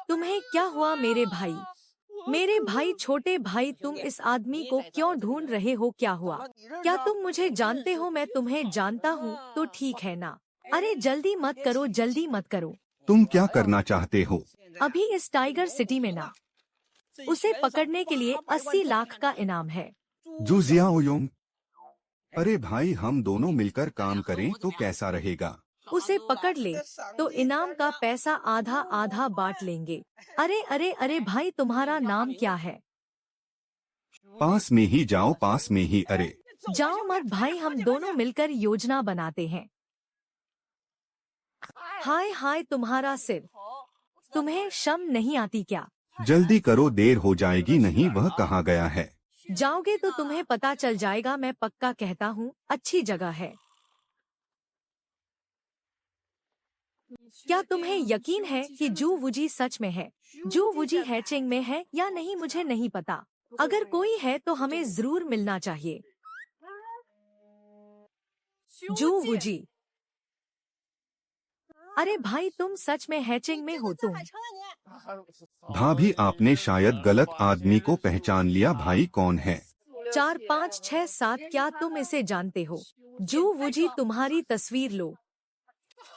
तुम्हें क्या हुआ मेरे भाई? मेरे भाई छोटे भाई तुम इस आदमी को क्यों ढूंढ रहे हो? क्या हुआ? क्या तुम मुझे जानते हो? मैं तुम्हें जानता हूँ तो ठीक है ना? अरे जल्दी मत करो, जल्दी मत करो। तुम क्या करना चाहते हो? अभी इस टाइगर सिटी में ना, उसे पकड़ने के लिए 80 लाख का इनाम है। जू जियाओयोंग। अरे भाई हम दोनों मिलकर काम करें तो कैसा रहेगा? उसे पकड़ ले तो इनाम का पैसा आधा आधा बांट लेंगे। अरे अरे अरे भाई तुम्हारा नाम क्या है? पास में ही जाओ, पास में ही। अरे जाओ मत भाई, हम दोनों मिलकर योजना बनाते हैं। हाय हाय तुम्हारा सिर, तुम्हें शर्म नहीं आती क्या? जल्दी करो, देर हो जाएगी। नहीं वह कहाँ गया है? जाओगे तो तुम्हें पता चल जाएगा। मैं पक्का कहता हूँ अच्छी जगह है। क्या तुम्हें यकीन है कि जू वुजी सच में है? जू वुजी हैचिंग में है या नहीं मुझे नहीं पता। अगर कोई है तो हमें जरूर मिलना चाहिए। जू वुजी। अरे भाई तुम सच में हैचिंग में हो तुम? भाभी आपने शायद गलत आदमी को पहचान लिया। भाई कौन है? 4 5 6 7 क्या तुम इसे जानते हो? जू वुजी तुम्हारी तस्वीर लो।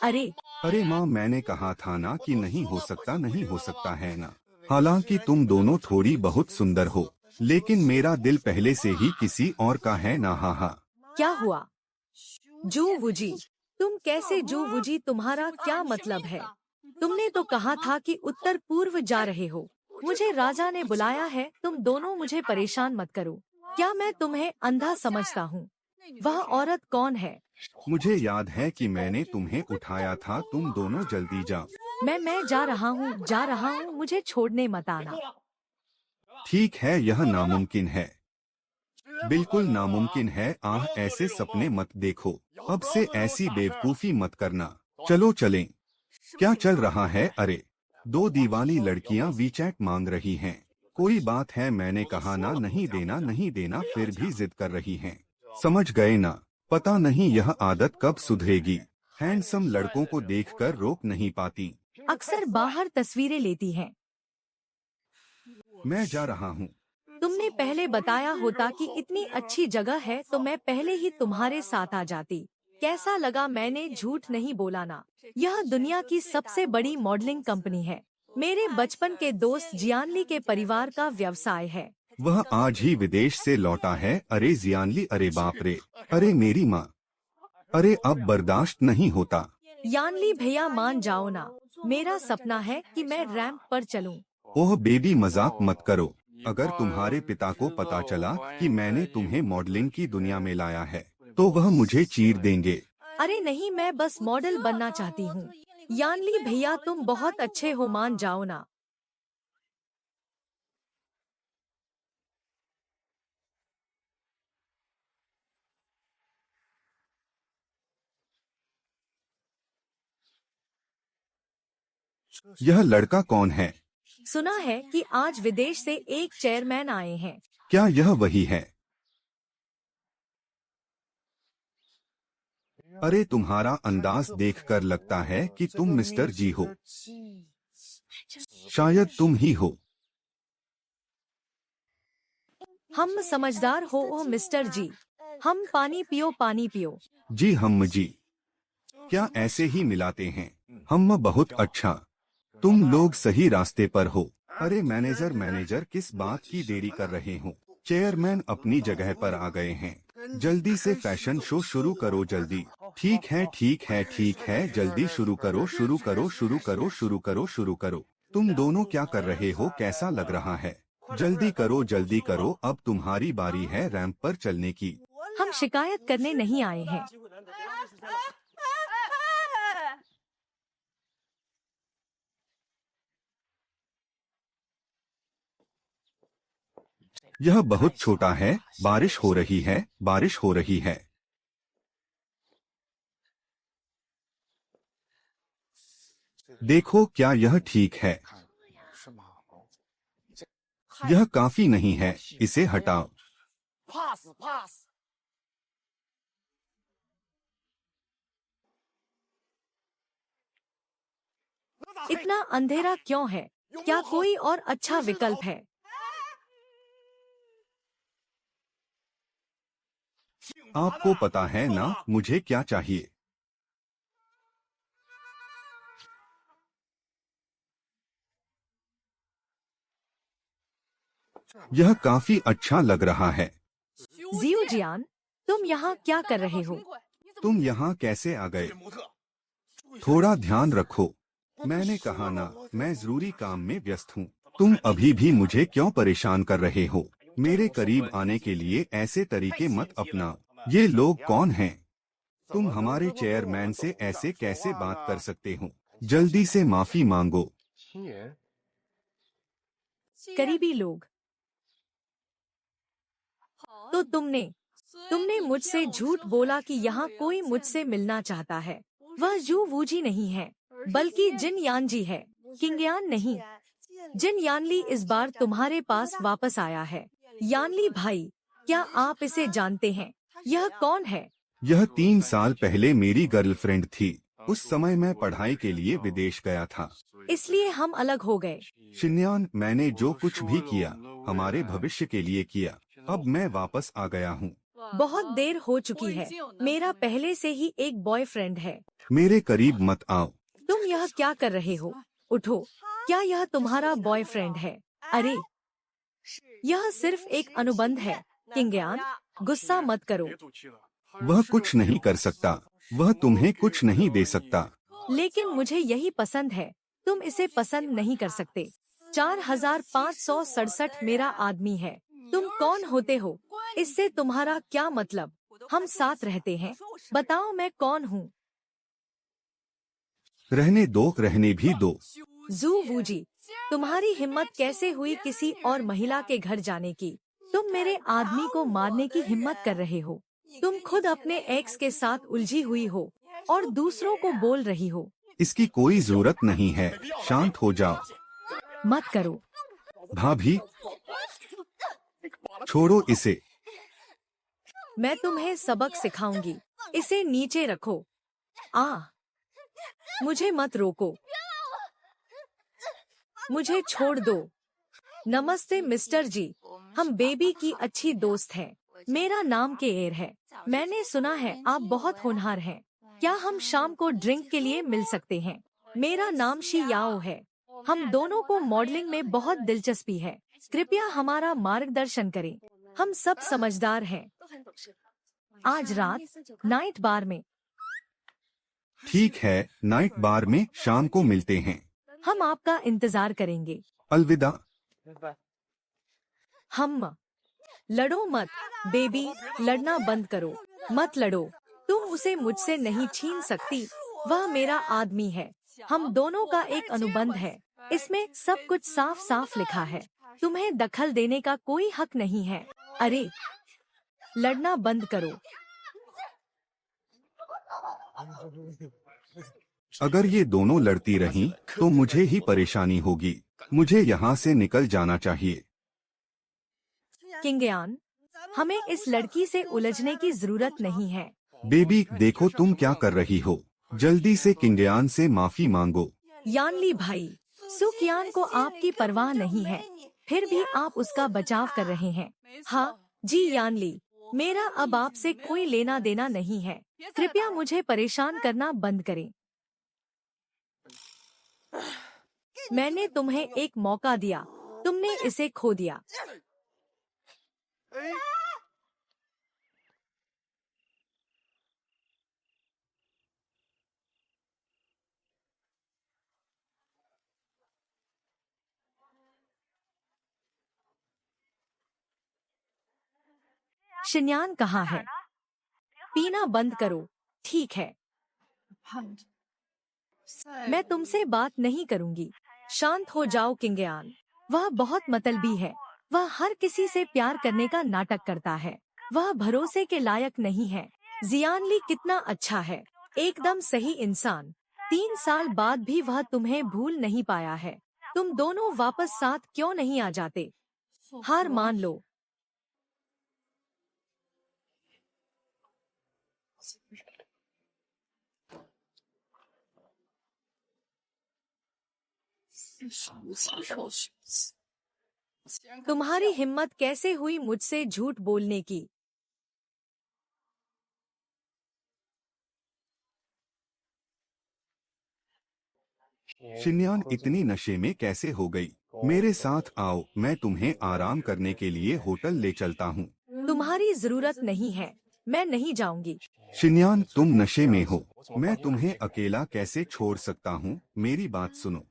अरे अरे माँ, मैंने कहा था ना कि नहीं हो सकता, नहीं हो सकता है ना। हालांकि तुम दोनों थोड़ी बहुत सुंदर हो, लेकिन मेरा दिल पहले से ही किसी और का है ना। हा हा। क्या हुआ? जू वुजी तुम कैसे? जू वुजी तुम्हारा क्या मतलब है? तुमने तो कहा था कि उत्तर पूर्व जा रहे हो। मुझे राजा ने बुलाया है। तुम दोनों मुझे परेशान मत करो। क्या मैं तुम्हें अंधा समझता हूँ? वह औरत कौन है? मुझे याद है कि मैंने तुम्हें उठाया था। तुम दोनों जल्दी जाओ। मैं जा रहा हूँ, जा रहा हूँ। मुझे छोड़ने मत आना। ठीक है, यह नामुमकिन है, बिल्कुल नामुमकिन है। आह, ऐसे सपने मत देखो। अब से ऐसी बेवकूफी मत करना। चलो चलें। क्या चल रहा है? अरे 2 दीवानी लड़कियां वीचैट मांग रही हैं। कोई बात है? मैंने कहा ना, नहीं देना नहीं देना, फिर भी जिद कर रही हैं। समझ गए ना? पता नहीं यह आदत कब सुधरेगी। हैंडसम लड़कों को देखकर रोक नहीं पाती। अक्सर बाहर तस्वीरें लेती हैं। मैं जा रहा हूँ। तुमने पहले बताया होता कि इतनी अच्छी जगह है तो मैं पहले ही तुम्हारे साथ आ जाती। कैसा लगा? मैंने झूठ नहीं बोला ना। यह दुनिया की सबसे बड़ी मॉडलिंग कंपनी है। मेरे बचपन के दोस्त जियानली के परिवार का व्यवसाय है। वह आज ही विदेश से लौटा है। अरे जियानली, अरे बाप रे, अरे मेरी माँ, अरे अब बर्दाश्त नहीं होता। यानली भैया मान जाओ ना, मेरा सपना है कि मैं रैंप पर चलूं। ओह बेबी, मजाक मत करो। अगर तुम्हारे पिता को पता चला कि मैंने तुम्हें मॉडलिंग की दुनिया में लाया है तो वह मुझे चीर देंगे। अरे नहीं, मैं बस मॉडल बनना चाहती हूँ। यानली भैया तुम बहुत अच्छे हो, मान जाओ ना। यह लड़का कौन है? सुना है कि आज विदेश से एक चेयरमैन आए हैं। क्या यह वही है? अरे तुम्हारा अंदाज देखकर लगता है कि तुम मिस्टर जी हो। शायद तुम ही हो। हम समझदार हो ओ मिस्टर जी। हम पानी पियो, पानी पियो। जी हम जी। क्या ऐसे ही मिलाते हैं? हम बहुत अच्छा। तुम लोग सही रास्ते पर हो। अरे मैनेजर, मैनेजर किस बात की देरी कर रहे हो? चेयरमैन अपनी जगह पर आ गए हैं। जल्दी से फैशन शो शुरू करो, जल्दी। ठीक है ठीक है ठीक है, जल्दी शुरू करो शुरू करो शुरू करो शुरू करो शुरू करो। तुम दोनों क्या कर रहे हो? कैसा लग रहा है? जल्दी करो, अब तुम्हारी बारी है रैंप पर चलने की। हम शिकायत करने नहीं आए हैं। यह बहुत छोटा है, बारिश हो रही है, बारिश हो रही है। देखो क्या यह ठीक है? यह काफी नहीं है, इसे हटाओ। इतना अंधेरा क्यों है? क्या कोई और अच्छा विकल्प है? आपको पता है ना मुझे क्या चाहिए? यह काफी अच्छा लग रहा है। जियोजियान, तुम यहाँ क्या कर रहे हो? तुम यहाँ कैसे आ गए? थोड़ा ध्यान रखो। मैंने कहा ना, मैं जरूरी काम में व्यस्त हूँ। तुम अभी भी मुझे क्यों परेशान कर रहे हो? मेरे करीब आने के लिए ऐसे तरीके मत अपनाओ। ये लोग कौन हैं? तुम हमारे चेयरमैन से ऐसे कैसे बात कर सकते हो? जल्दी से माफी मांगो। करीबी लोग। तो तुमने तुमने मुझसे झूठ बोला कि यहाँ कोई मुझसे मिलना चाहता है। वह जू वूजी नहीं है, बल्कि जिन यानजी है, किंगयान नहीं। जिन यानली इस बार तुम्हारे पास वापस आया है। यानली भाई, क्या आप इसे जानते हैं? यह कौन है? यह 3 साल पहले मेरी गर्लफ्रेंड थी। उस समय मैं पढ़ाई के लिए विदेश गया था। इसलिए हम अलग हो गए। शिन्यान, मैंने जो कुछ भी किया हमारे भविष्य के लिए किया। अब मैं वापस आ गया हूँ। बहुत देर हो चुकी है। मेरा पहले से ही एक बॉयफ्रेंड है। मेरे करीब मत आओ। तुम यह क्या कर रहे हो? उठो। क्या यह तुम्हारा बॉयफ्रेंड है? अरे, यह सिर्फ एक अनुबंध है। किंगयान, गुस्सा मत करो। वह कुछ नहीं कर सकता। वह तुम्हें कुछ नहीं दे सकता। लेकिन मुझे यही पसंद है। तुम इसे पसंद नहीं कर सकते। 4567 मेरा आदमी है। तुम कौन होते हो? इससे तुम्हारा क्या मतलब? हम साथ रहते हैं। बताओ मैं कौन हूँ? रहने दो, रहने भी दो। जू वूजी, तुम्हारी हिम्मत कैसे हुई किसी और महिला के घर जाने की? तुम मेरे आदमी को मारने की हिम्मत कर रहे हो। तुम खुद अपने एक्स के साथ उलझी हुई हो और दूसरों को बोल रही हो। इसकी कोई जरूरत नहीं है। शांत हो जाओ। मत करो। भाभी, छोड़ो इसे। मैं तुम्हें सबक सिखाऊंगी। इसे नीचे रखो। मुझे मत रोको। मुझे छोड़ दो। नमस्ते मिस्टर जी। हम बेबी की अच्छी दोस्त हैं। मेरा नाम केएर है। मैंने सुना है आप बहुत होनहार हैं। क्या हम शाम को ड्रिंक के लिए मिल सकते हैं? मेरा नाम शी याओ है। हम दोनों को मॉडलिंग में बहुत दिलचस्पी है। कृपया हमारा मार्गदर्शन करें। हम सब समझदार हैं। आज रात नाइट बार में। ठीक है, नाइट बार में शाम को मिलते हैं। हम आपका इंतजार करेंगे। अलविदा। हम लड़ो मत। बेबी, लड़ना बंद करो। मत लड़ो। तुम उसे मुझसे नहीं छीन सकती। वह मेरा आदमी है। हम दोनों का एक अनुबंध है। इसमें सब कुछ साफ साफ लिखा है। तुम्हें दखल देने का कोई हक नहीं है। अरे, लड़ना बंद करो। अगर ये दोनों लड़ती रहीं, तो मुझे ही परेशानी होगी। मुझे यहाँ से निकल जाना चाहिए। किंगयान, हमें इस लड़की से उलझने की जरूरत नहीं है। बेबी, देखो तुम क्या कर रही हो। जल्दी से किंगयान से माफी मांगो। यानली भाई, सुकियान को आपकी परवाह नहीं है। फिर भी आप उसका बचाव कर रहे हैं। हाँ जी यानली, मेरा अब आपसे कोई लेना देना नहीं है। कृपया मुझे परेशान करना बंद करें। मैंने तुम्हें एक मौका दिया। तुमने इसे खो दिया। शिन्यान कहाँ है? पीना बंद करो। ठीक है, मैं तुमसे बात नहीं करूंगी। शांत हो जाओ किंगयान। वह बहुत मतलबी है। वह हर किसी से प्यार करने का नाटक करता है। वह भरोसे के लायक नहीं है। जियानली कितना अच्छा है, एकदम सही इंसान। 3 साल बाद भी वह तुम्हें भूल नहीं पाया है। तुम दोनों वापस साथ क्यों नहीं आ जाते? हार मान लो। तुम्हारी हिम्मत कैसे हुई मुझसे झूठ बोलने की? शिन्यान इतनी नशे में कैसे हो गई? मेरे साथ आओ, मैं तुम्हें आराम करने के लिए होटल ले चलता हूँ। तुम्हारी जरूरत नहीं है, मैं नहीं जाऊंगी। शिन्यान, तुम नशे में हो। मैं तुम्हें अकेला कैसे छोड़ सकता हूँ? मेरी बात सुनो।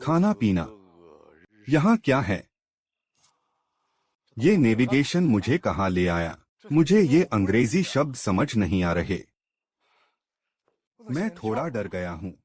खाना पीना यहाँ क्या है? ये नेविगेशन मुझे कहाँ ले आया? मुझे ये अंग्रेजी शब्द समझ नहीं आ रहे। मैं थोड़ा डर गया हूँ।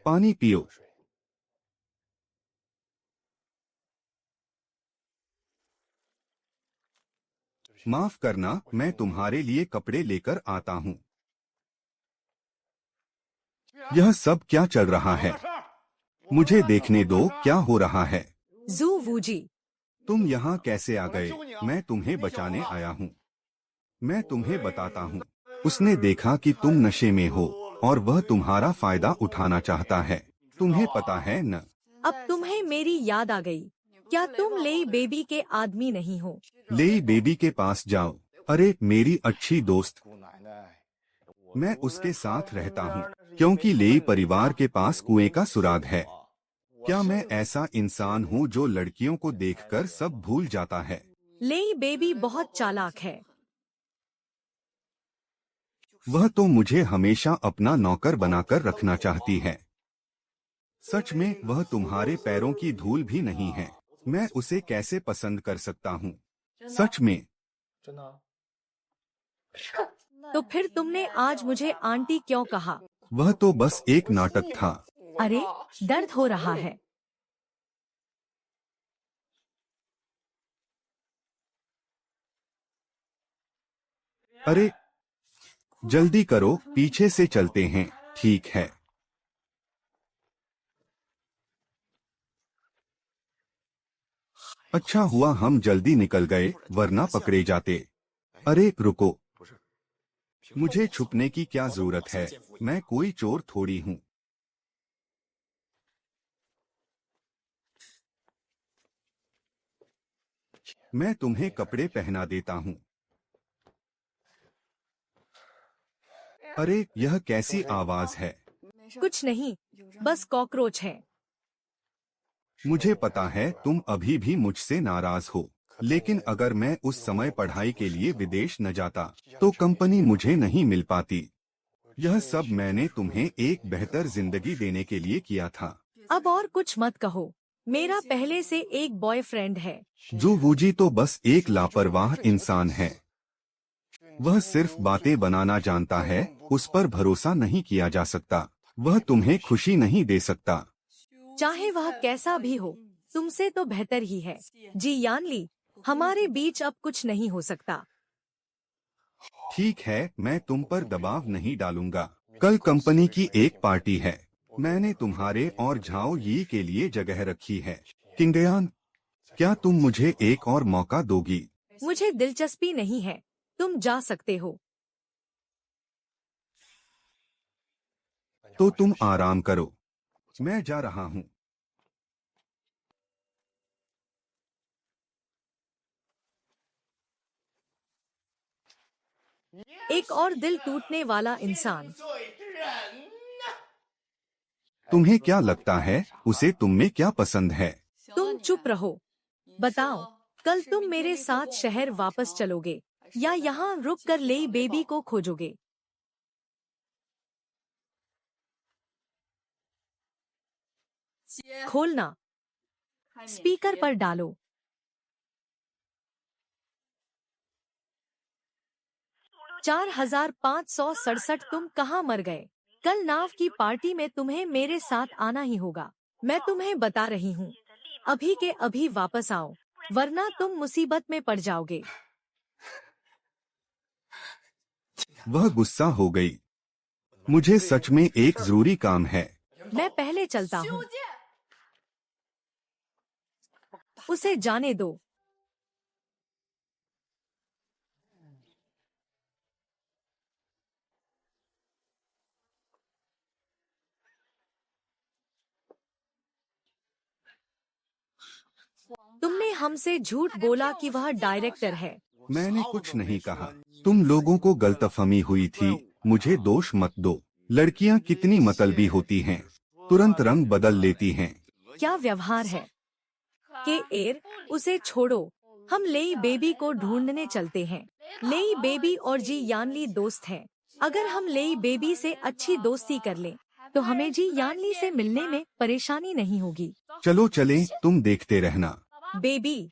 पानी पियो। माफ करना, मैं तुम्हारे लिए कपड़े लेकर आता हूँ। यह सब क्या चल रहा है? मुझे देखने दो, क्या हो रहा है? जू वूजी, तुम यहाँ कैसे आ गए? मैं तुम्हें बचाने आया हूँ। मैं तुम्हें बताता हूँ। उसने देखा कि तुम नशे में हो और वह तुम्हारा फायदा उठाना चाहता है। तुम्हें पता है न? अब तुम्हें मेरी याद आ गई। क्या तुम लेई बेबी के आदमी नहीं हो? लेई बेबी के पास जाओ। अरे मेरी अच्छी दोस्त, मैं उसके साथ रहता हूँ क्योंकि लेई परिवार के पास कुएं का सुराग है। क्या मैं ऐसा इंसान हूँ जो लड़कियों को देखकर सब भूल जाता है? लेई बेबी बहुत चालाक है। वह तो मुझे हमेशा अपना नौकर बनाकर रखना चाहती है। सच में वह तुम्हारे पैरों की धूल भी नहीं है। मैं उसे कैसे पसंद कर सकता हूँ? सच में। तो फिर तुमने आज मुझे आंटी क्यों कहा? वह तो बस एक नाटक था। अरे, दर्द हो रहा है। अरे जल्दी करो, पीछे से चलते हैं। ठीक है। अच्छा हुआ हम जल्दी निकल गए, वरना पकड़े जाते। अरे रुको, मुझे छुपने की क्या जरूरत है? मैं कोई चोर थोड़ी हूँ। मैं तुम्हें कपड़े पहना देता हूँ। अरे यह कैसी आवाज है? कुछ नहीं, बस कॉकरोच है। मुझे पता है तुम अभी भी मुझसे नाराज हो, लेकिन अगर मैं उस समय पढ़ाई के लिए विदेश न जाता तो कंपनी मुझे नहीं मिल पाती। यह सब मैंने तुम्हें एक बेहतर जिंदगी देने के लिए किया था। अब और कुछ मत कहो। मेरा पहले से एक बॉयफ्रेंड है। जू वूजी तो बस एक लापरवाह इंसान है। वह सिर्फ बातें बनाना जानता है, उस पर भरोसा नहीं किया जा सकता। वह तुम्हें खुशी नहीं दे सकता। चाहे वह कैसा भी हो, तुमसे तो बेहतर ही है। जी यानली, हमारे बीच अब कुछ नहीं हो सकता। ठीक है, मैं तुम पर दबाव नहीं डालूंगा। कल कंपनी की एक पार्टी है। मैंने तुम्हारे और झाओ यी के लिए जगह रखी है। किंगडयान, क्या तुम मुझे एक और मौका दोगी? मुझे दिलचस्पी नहीं है, तुम जा सकते हो। तो तुम आराम करो, मैं जा रहा हूँ। एक और दिल टूटने वाला इंसान। तुम्हें क्या लगता है उसे तुम में क्या पसंद है? तुम चुप रहो। बताओ, कल तुम मेरे साथ शहर वापस चलोगे या यहाँ रुक कर लेई बेबी को खोजोगे? खोलना, स्पीकर पर डालो। 4567 तुम कहाँ मर गए? कल नाव की पार्टी में तुम्हें मेरे साथ आना ही होगा। मैं तुम्हें बता रही हूँ, अभी के अभी वापस आओ, वरना तुम मुसीबत में पड़ जाओगे। वह गुस्सा हो गई। मुझे सच में एक जरूरी काम है। मैं पहले चलता हूँ। उसे जाने दो। तुमने हमसे झूठ बोला कि वह डायरेक्टर है। मैंने कुछ नहीं कहा। तुम लोगों को गलतफहमी हुई थी। मुझे दोष मत दो। लड़कियां कितनी मतलबी होती हैं, तुरंत रंग बदल लेती हैं। क्या व्यवहार है? के एर, उसे छोड़ो। हम लेई बेबी को ढूंढने चलते हैं। लेई बेबी और जी यानली दोस्त हैं। अगर हम लेई बेबी से अच्छी दोस्ती कर लें, तो हमें जी यानली से मिलने में परेशानी नहीं होगी। चलो चलें, तुम देखते रहना। बेबी,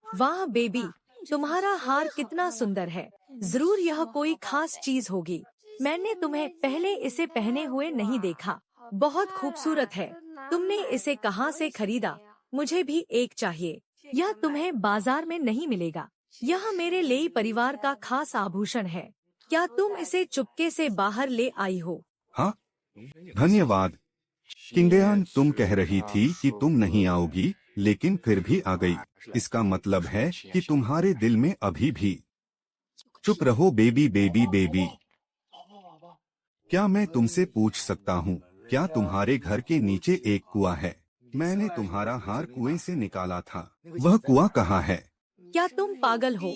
वाह बेबी, तुम्हारा हार कितना सुंदर है। जरूर यह कोई खास चीज होगी। मैंने तुम्हें पहले इसे पहने हुए नहीं देखा। बहुत खूबसूरत है। तुमने इसे कहाँ से खरीदा? मुझे भी एक चाहिए। यह तुम्हें बाजार में नहीं मिलेगा। यह मेरे लेई परिवार का खास आभूषण है। क्या तुम इसे चुपके से बाहर ले आई हो? हाँ, धन्यवाद। किंगडयान, तुम कह रही थी कि तुम नहीं आओगी, लेकिन फिर भी आ गई। इसका मतलब है कि तुम्हारे दिल में अभी भी। चुप रहो बेबी बेबी बेबी। क्या मैं तुमसे पूछ सकता हूँ, क्या तुम्हारे घर के नीचे एक कुआं है? मैंने तुम्हारा हार कुएं से निकाला था। वह कुआं कहाँ है? क्या तुम पागल हो?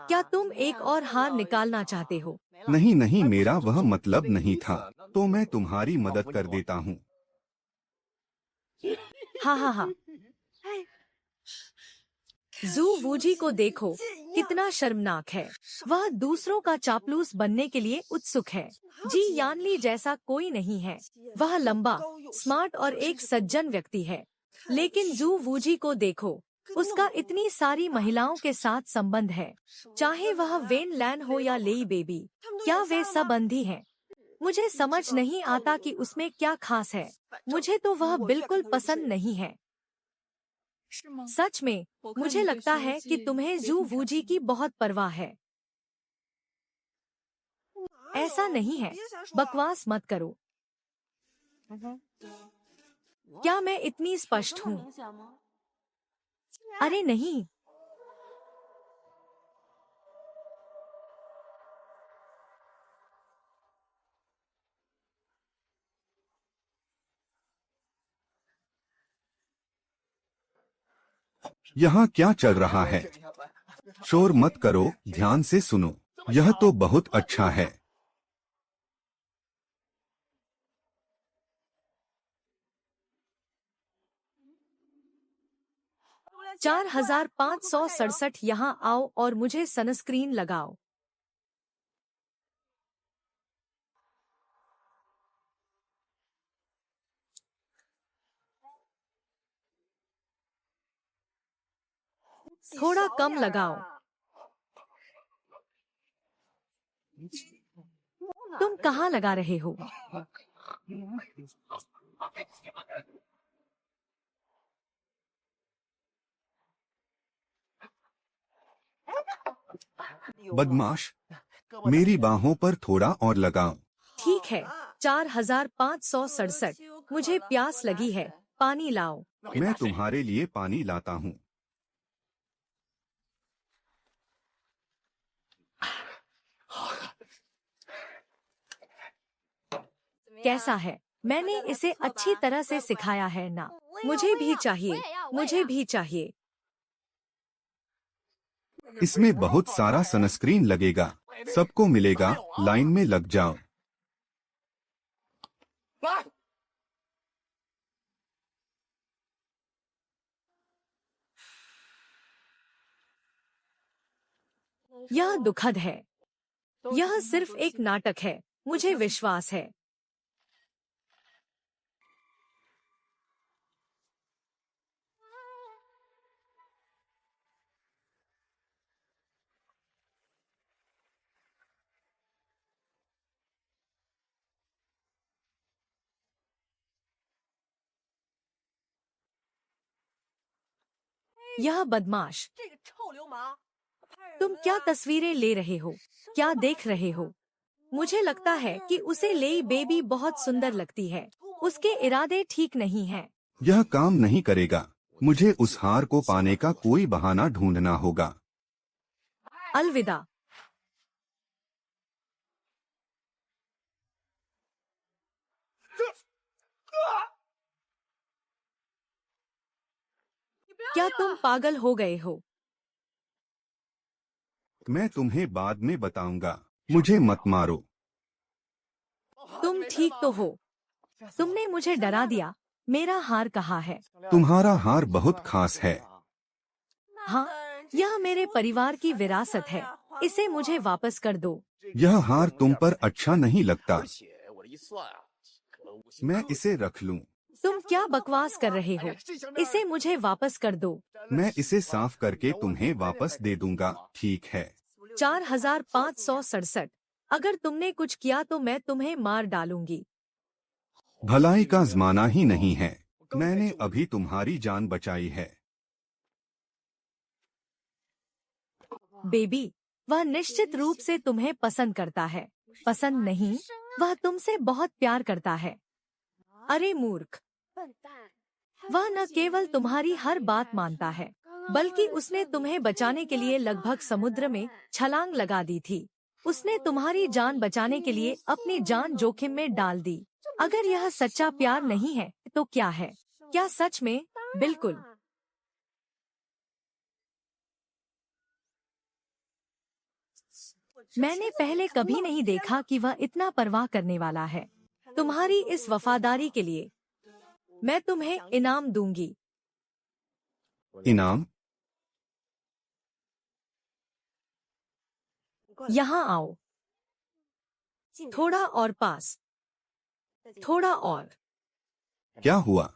क्या तुम एक और हार निकालना चाहते हो? नहीं नहीं, मेरा वह मतलब नहीं था। तो मैं तुम्हारी मदद कर देता हूँ। हाँ हाँ हाँ। जू वूजी को देखो, कितना शर्मनाक है। वह दूसरों का चापलूस बनने के लिए उत्सुक है। जी यानली जैसा कोई नहीं है। वह लंबा, स्मार्ट और एक सज्जन व्यक्ति है। लेकिन जू वूजी को देखो, उसका इतनी सारी महिलाओं के साथ संबंध है। चाहे वह वेन लैन हो या लेई बेबी, क्या वे सब अंधी हैं? मुझे समझ नहीं आता कि उसमें क्या खास है। मुझे तो वह बिल्कुल पसंद नहीं है। सच में, मुझे लगता है कि तुम्हें जू वूजी की बहुत परवाह है। ऐसा नहीं है, बकवास मत करो। क्या मैं इतनी स्पष्ट हूँ? अरे नहीं। यहाँ क्या चल रहा है? शोर मत करो, ध्यान से सुनो। यह तो बहुत अच्छा है। 4567 यहाँ आओ और मुझे सनस्क्रीन लगाओ। थोड़ा कम लगाओ। तुम कहाँ लगा रहे हो? बदमाश, मेरी बाहों पर थोड़ा और लगाओ। ठीक है। 4567। मुझे प्यास लगी है, पानी लाओ। मैं तुम्हारे लिए पानी लाता हूँ। कैसा है? मैंने इसे अच्छी तरह से सिखाया है ना? मुझे भी चाहिए, मुझे भी चाहिए। इसमें बहुत सारा सनस्क्रीन लगेगा। सबको मिलेगा, लाइन में लग जाओ। यह दुखद है। यह सिर्फ एक नाटक है, मुझे विश्वास है। यह बदमाश, तुम क्या तस्वीरें ले रहे हो? क्या देख रहे हो? मुझे लगता है कि उसे लेई बेबी बहुत सुंदर लगती है। उसके इरादे ठीक नहीं हैं। यह काम नहीं करेगा। मुझे उस हार को पाने का कोई बहाना ढूंढना होगा। अलविदा। क्या तुम पागल हो गए हो? मैं तुम्हें बाद में बताऊंगा। मुझे मत मारो। तुम ठीक तो हो? तुमने मुझे डरा दिया। मेरा हार कहाँ है? तुम्हारा हार बहुत खास है। हाँ, यह मेरे परिवार की विरासत है। इसे मुझे वापस कर दो। यह हार तुम पर अच्छा नहीं लगता। मैं इसे रख लूं। तुम क्या बकवास कर रहे हो? इसे मुझे वापस कर दो। मैं इसे साफ करके तुम्हें वापस दे दूंगा, ठीक है? 4567। अगर तुमने कुछ किया तो मैं तुम्हें मार डालूंगी। भलाई का जमाना ही नहीं है। मैंने अभी तुम्हारी जान बचाई है। बेबी, वह निश्चित रूप से तुम्हें पसंद करता है। पसंद नहीं, वह तुमसे बहुत प्यार करता है। अरे मूर्ख, वह न केवल तुम्हारी हर बात मानता है, बल्कि उसने तुम्हें बचाने के लिए लगभग समुद्र में छलांग लगा दी थी। उसने तुम्हारी जान बचाने के लिए अपनी जान जोखिम में डाल दी। अगर यह सच्चा प्यार नहीं है तो क्या है? क्या सच में? बिल्कुल। मैंने पहले कभी नहीं देखा कि वह इतना परवाह करने वाला है। तुम्हारी इस वफादारी के लिए मैं तुम्हें इनाम दूंगी। इनाम? यहाँ आओ। थोड़ा और पास। थोड़ा और। क्या हुआ?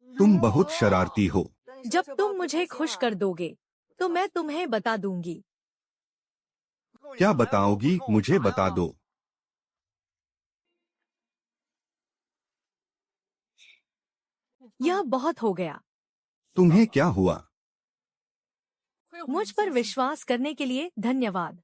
तुम बहुत शरारती हो। जब तुम मुझे खुश कर दोगे तो मैं तुम्हें बता दूंगी। क्या बताओगी? मुझे बता दो। यह बहुत हो गया। तुम्हें क्या हुआ? मुझ पर विश्वास करने के लिए धन्यवाद।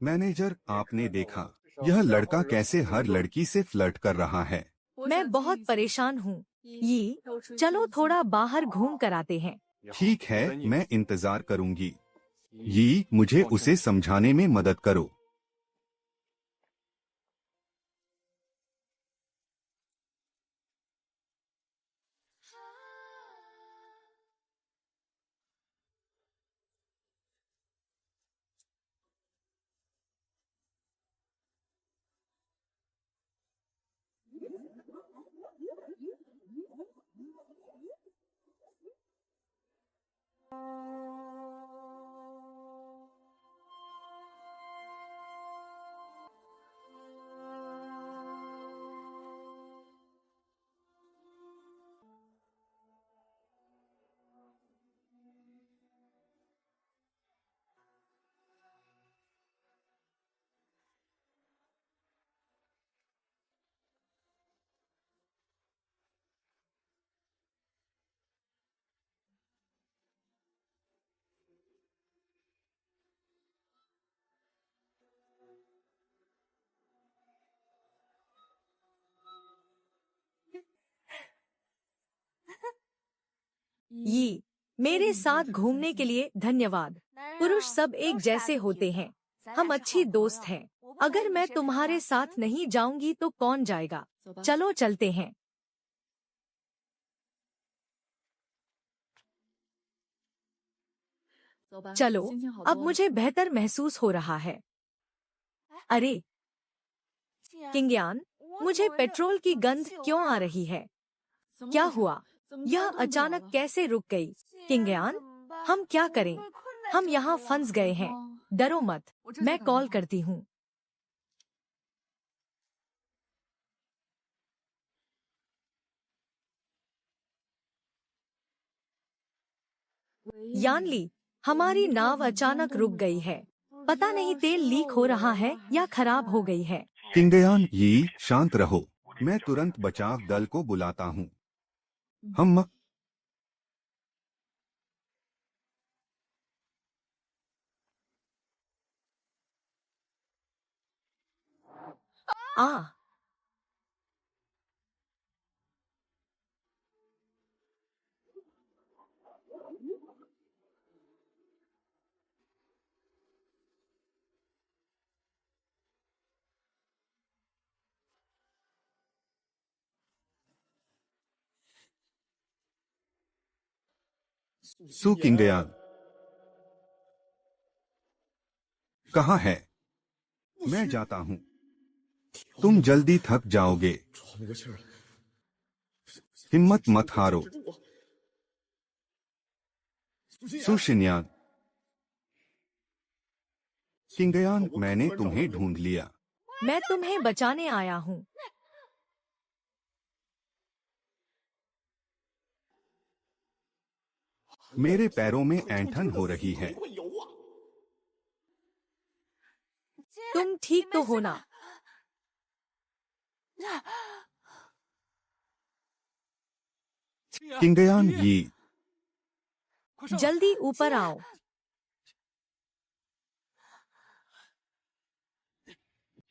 मैनेजर, आपने देखा यह लड़का कैसे हर लड़की से फ्लर्ट कर रहा है। मैं बहुत परेशान हूँ। ये, चलो थोड़ा बाहर घूम कर आते हैं। ठीक है, मैं इंतजार करूंगी। ये, मुझे उसे समझाने में मदद करो। ये मेरे साथ घूमने के लिए धन्यवाद। पुरुष सब एक जैसे होते हैं। हम अच्छी दोस्त हैं। अगर मैं तुम्हारे साथ नहीं जाऊंगी तो कौन जाएगा? चलो चलते हैं। चलो, अब मुझे बेहतर महसूस हो रहा है। अरे किंगयान, मुझे पेट्रोल की गंध क्यों आ रही है? क्या हुआ? यह अचानक कैसे रुक गई? किंगयान, हम क्या करें? हम यहाँ फंस गए हैं। डरो मत, मैं कॉल करती हूँ। यानली, हमारी नाव अचानक रुक गई है। पता नहीं तेल लीक हो रहा है या खराब हो गई है। किंगयान यी, शांत रहो। मैं तुरंत बचाव दल को बुलाता हूँ। हम आ सु किंगयान कहाँ है? मैं जाता हूँ। तुम जल्दी थक जाओगे। हिम्मत मत हारो। सुशिन्यान। किंगयान, मैंने तुम्हें ढूंढ लिया। मैं तुम्हें बचाने आया हूँ। मेरे पैरों में ऐंठन हो रही है। तुम ठीक तो हो ना? किंगयान यी, जल्दी ऊपर आओ।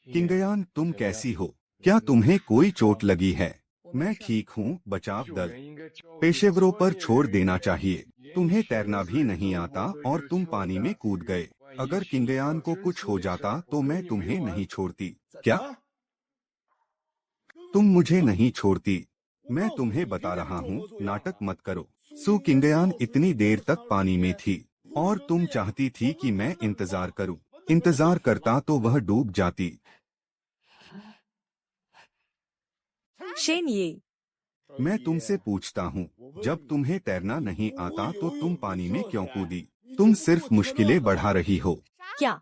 किंगयान तुम कैसी हो? क्या तुम्हें कोई चोट लगी है? मैं ठीक हूँ। बचाव दल पेशेवरों पर छोड़ देना चाहिए। तुम्हें तैरना भी नहीं आता और तुम पानी में कूद गए। अगर किंगयान को कुछ हो जाता तो मैं तुम्हें नहीं छोड़ती। क्या तुम मुझे नहीं छोड़ती? मैं तुम्हें बता रहा हूँ, नाटक मत करो। सु किंगयान इतनी देर तक पानी में थी और तुम चाहती थी कि मैं इंतजार करूं। इंतजार करता तो वह डूब जाती। शेन ये, मैं तुमसे पूछता हूँ, जब तुम्हें तैरना नहीं आता तो तुम पानी में क्यों कूदी? तुम सिर्फ मुश्किलें बढ़ा रही हो। क्या?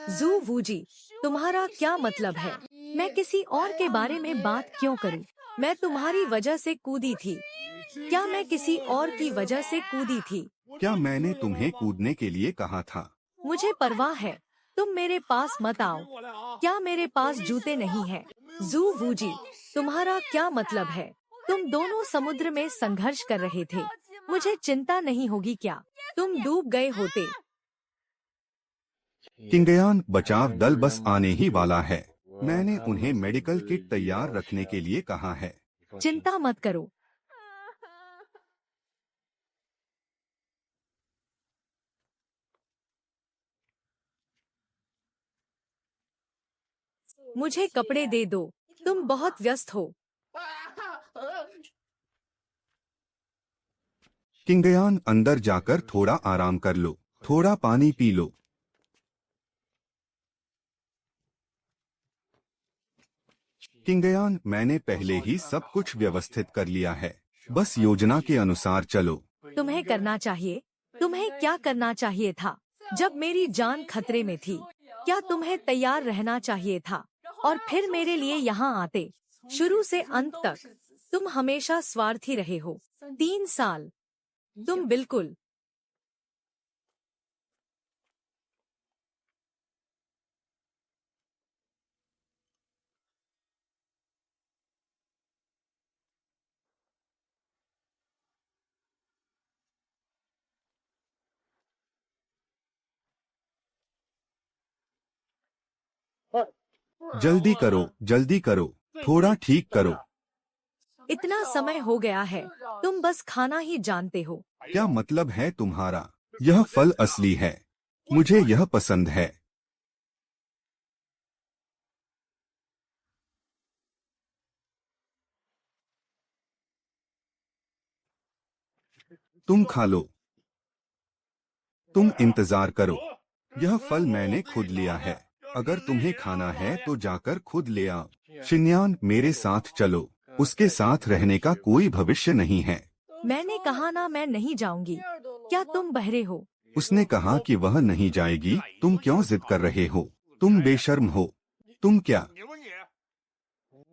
जू वूजी, तुम्हारा क्या मतलब है? मैं किसी और के बारे में बात क्यों करूं? मैं तुम्हारी वजह से कूदी थी। क्या मैं किसी और की वजह से कूदी थी? क्या मैंने तुम्हें कूदने के लिए कहा था? मुझे परवाह है। तुम मेरे पास मत आओ। क्या मेरे पास जूते नहीं हैं? जू वूजी, तुम्हारा क्या मतलब है? तुम दोनों समुद्र में संघर्ष कर रहे थे। मुझे चिंता नहीं होगी क्या? तुम डूब गए होते। किंगयान, बचाव दल बस आने ही वाला है। मैंने उन्हें मेडिकल किट तैयार रखने के लिए कहा है। चिंता मत करो। मुझे कपड़े दे दो। तुम बहुत व्यस्त हो। किंगयान, अंदर जाकर थोड़ा आराम कर लो। थोड़ा पानी पी लो। किंगयान, मैंने पहले ही सब कुछ व्यवस्थित कर लिया है। बस योजना के अनुसार चलो। तुम्हें करना चाहिए। तुम्हें क्या करना चाहिए था जब मेरी जान खतरे में थी? क्या तुम्हें तैयार रहना चाहिए था और फिर मेरे लिए यहाँ आते? शुरू से अंत तक तुम हमेशा स्वार्थी रहे हो। 3 साल तुम बिल्कुल। जल्दी करो, थोड़ा ठीक करो। इतना समय हो गया है, तुम बस खाना ही जानते हो। क्या मतलब है तुम्हारा? यह फल असली है। मुझे यह पसंद है। तुम खा लो। तुम इंतजार करो। यह फल मैंने खुद लिया है। अगर तुम्हें खाना है तो जाकर खुद ले आओ। शिन्यान, मेरे साथ चलो। उसके साथ रहने का कोई भविष्य नहीं है। मैंने कहा ना, मैं नहीं जाऊंगी। क्या तुम बहरे हो? उसने कहा कि वह नहीं जाएगी। तुम क्यों जिद कर रहे हो? तुम बेशर्म हो। तुम क्या?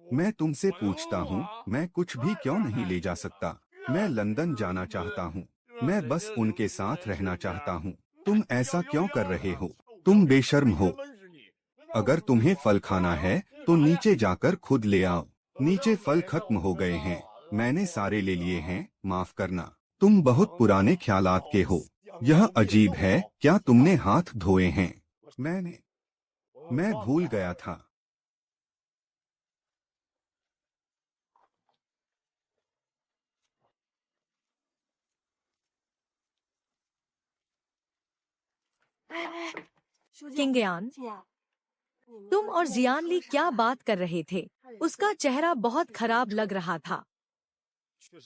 मैं तुमसे पूछता हूँ, मैं कुछ भी क्यों नहीं ले जा सकता? मैं लंदन जाना चाहता हूँ। मैं बस उनके साथ रहना चाहता हूँ। तुम ऐसा क्यों कर रहे हो? तुम बेशर्म हो। अगर तुम्हें फल खाना है तो नीचे जाकर खुद ले आओ। नीचे फल खत्म हो गए हैं। मैंने सारे ले लिए हैं, माफ करना। तुम बहुत पुराने ख्यालात के हो। यह अजीब है, क्या तुमने हाथ धोए हैं? मैं भूल गया था। किंगयान, तुम और जियानली क्या बात कर रहे थे? उसका चेहरा बहुत खराब लग रहा था।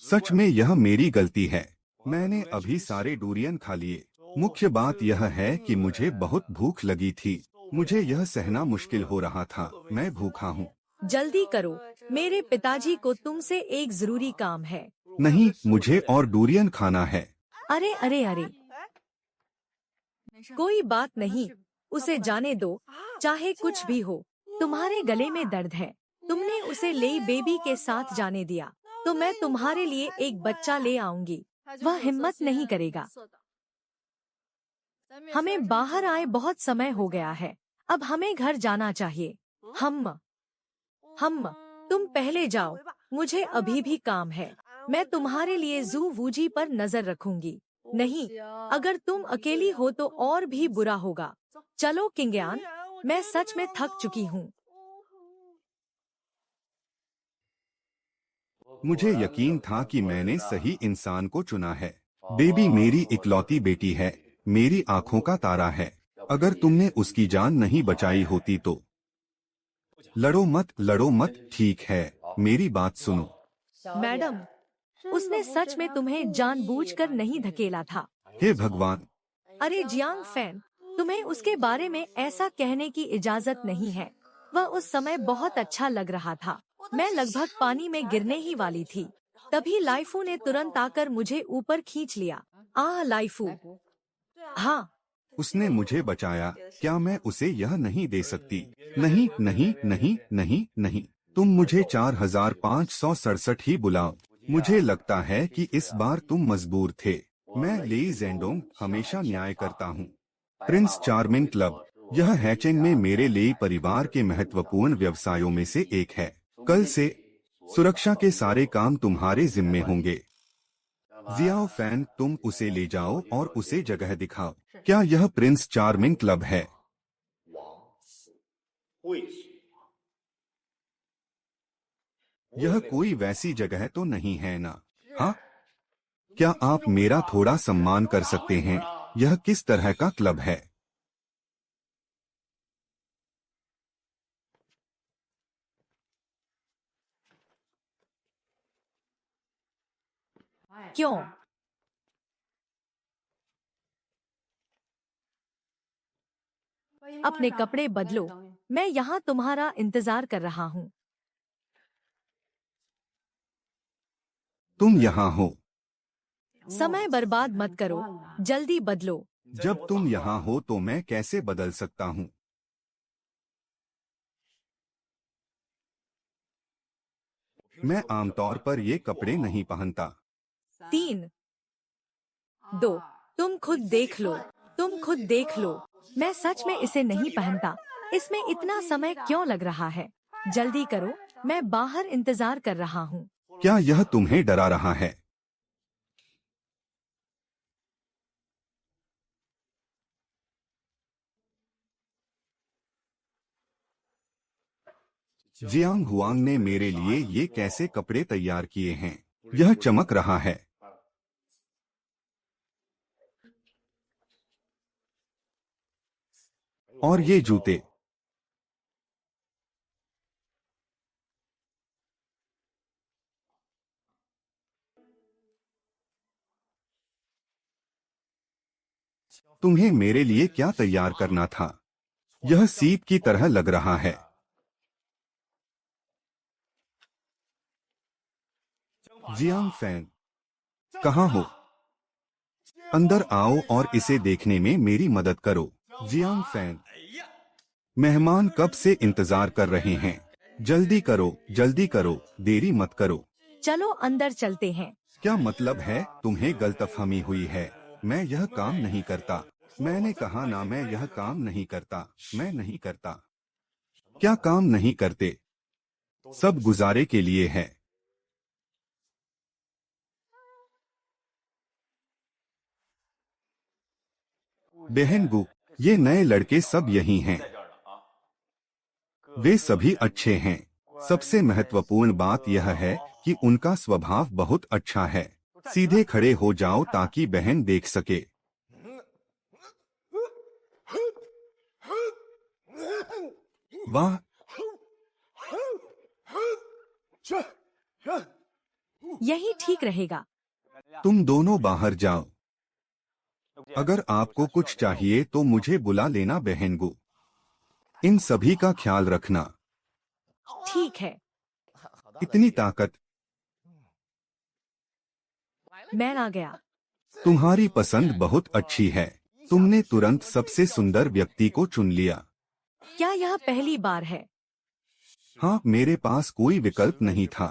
सच में यह मेरी गलती है। मैंने अभी सारे डूरियन खा लिए। मुख्य बात यह है कि मुझे बहुत भूख लगी थी। मुझे यह सहना मुश्किल हो रहा था। मैं भूखा हूँ। जल्दी करो, मेरे पिताजी को तुमसे एक जरूरी काम है। नहीं, मुझे और डूरियन खाना है। अरे अरे अरे, कोई बात नहीं, उसे जाने दो। चाहे कुछ भी हो, तुम्हारे गले में दर्द है। तुमने उसे लेई बेबी के साथ जाने दिया, तो मैं तुम्हारे लिए एक बच्चा ले आऊंगी। वह हिम्मत नहीं करेगा। हमें बाहर आए बहुत समय हो गया है। अब हमें घर जाना चाहिए। हम तुम पहले जाओ, मुझे अभी भी काम है। मैं तुम्हारे लिए जू वूजी पर नजर रखूंगी। नहीं, अगर तुम अकेली हो तो और भी बुरा होगा। चलो किंगयान, मैं सच में थक चुकी हूँ। मुझे यकीन था कि मैंने सही इंसान को चुना है। बेबी मेरी इकलौती बेटी है, मेरी आंखों का तारा है। अगर तुमने उसकी जान नहीं बचाई होती तो। लड़ो मत, ठीक है। मेरी बात सुनो। मैडम, उसने सच में तुम्हें जानबूझकर नहीं धकेला था। हे भगवान! अरे जियांग फैन, तुम्हें उसके बारे में ऐसा कहने की इजाजत नहीं है। वह उस समय बहुत अच्छा लग रहा था। मैं लगभग पानी में गिरने ही वाली थी। तभी लाइफू ने तुरंत आकर मुझे ऊपर खींच लिया। लाइफू। हाँ, उसने मुझे बचाया। क्या मैं उसे यह नहीं दे सकती? नहीं नहीं नहीं नहीं नहीं। तुम मुझे 4567 ही बुलाओ। मुझे लगता है कि इस बार तुम मजबूर थे। मैं लेई जेंडोंग हमेशा न्याय करता हूँ। प्रिंस चार्मिंग क्लब, यह हैचेंग में मेरे लेई परिवार के महत्वपूर्ण व्यवसायों में से एक है। कल से सुरक्षा के सारे काम तुम्हारे जिम्मे होंगे। जियाओ फैन, तुम उसे ले जाओ और उसे जगह दिखाओ। क्या यह प्रिंस चार्मिंग क्लब है? यह कोई वैसी जगह तो नहीं है ना? हाँ? क्या आप मेरा थोड़ा सम्मान कर सकते हैं? यह किस तरह का क्लब है? क्यों? अपने कपड़े बदलो, मैं यहाँ तुम्हारा इंतजार कर रहा हूँ। तुम यहाँ हो। समय बर्बाद मत करो, जल्दी बदलो। जब तुम यहाँ हो तो मैं कैसे बदल सकता हूँ? मैं आमतौर पर ये कपड़े नहीं पहनता। 3, 2, तुम खुद देख लो, तुम खुद देख लो। मैं सच में इसे नहीं पहनता। इसमें इतना समय क्यों लग रहा है? जल्दी करो, मैं बाहर इंतजार कर रहा हूँ। क्या यह तुम्हें डरा रहा है? जियांग हुआंग ने मेरे लिए ये कैसे कपड़े तैयार किए हैं? यह चमक रहा है। और ये जूते। तुम्हें मेरे लिए क्या तैयार करना था? यह सीप की तरह लग रहा है। जियांग फैन, कहाँ हो? अंदर आओ और इसे देखने में मेरी मदद करो। जियांग फैन, मेहमान कब से इंतजार कर रहे हैं। जल्दी करो, देरी मत करो। चलो अंदर चलते हैं। क्या मतलब है? तुम्हें गलतफहमी हुई है। मैं यह काम नहीं करता। मैंने कहा ना, मैं यह काम नहीं करता। मैं नहीं करता। क्या काम नहीं करते? सब गुजारे के लिए है। बहन गु, ये नए लड़के सब यही हैं। वे सभी अच्छे हैं। सबसे महत्वपूर्ण बात यह है कि उनका स्वभाव बहुत अच्छा है। सीधे खड़े हो जाओ ताकि बहन देख सके। वाह, यही ठीक रहेगा। तुम दोनों बाहर जाओ। अगर आपको कुछ चाहिए तो मुझे बुला लेना बहन गु। इन सभी का ख्याल रखना। ठीक है। इतनी ताकत। मैं आ गया। तुम्हारी पसंद बहुत अच्छी है। तुमने तुरंत सबसे सुंदर व्यक्ति को चुन लिया। क्या यह पहली बार है? हाँ, मेरे पास कोई विकल्प नहीं था।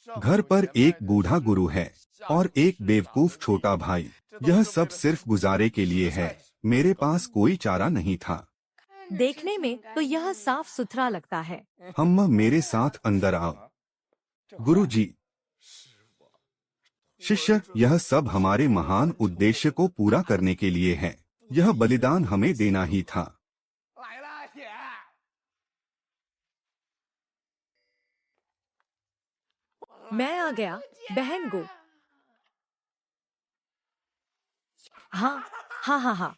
घर पर एक बूढ़ा गुरु है और एक बेवकूफ छोटा भाई। यह सब सिर्फ गुजारे के लिए है। मेरे पास कोई चारा नहीं था। देखने में तो यह साफ सुथरा लगता है। हम मेरे साथ अंदर आओ। गुरुजी, शिष्य, यह सब हमारे महान उद्देश्य को पूरा करने के लिए है। यह बलिदान हमें देना ही था। मैं आ गया, बहन गो। हाँ, हाँ।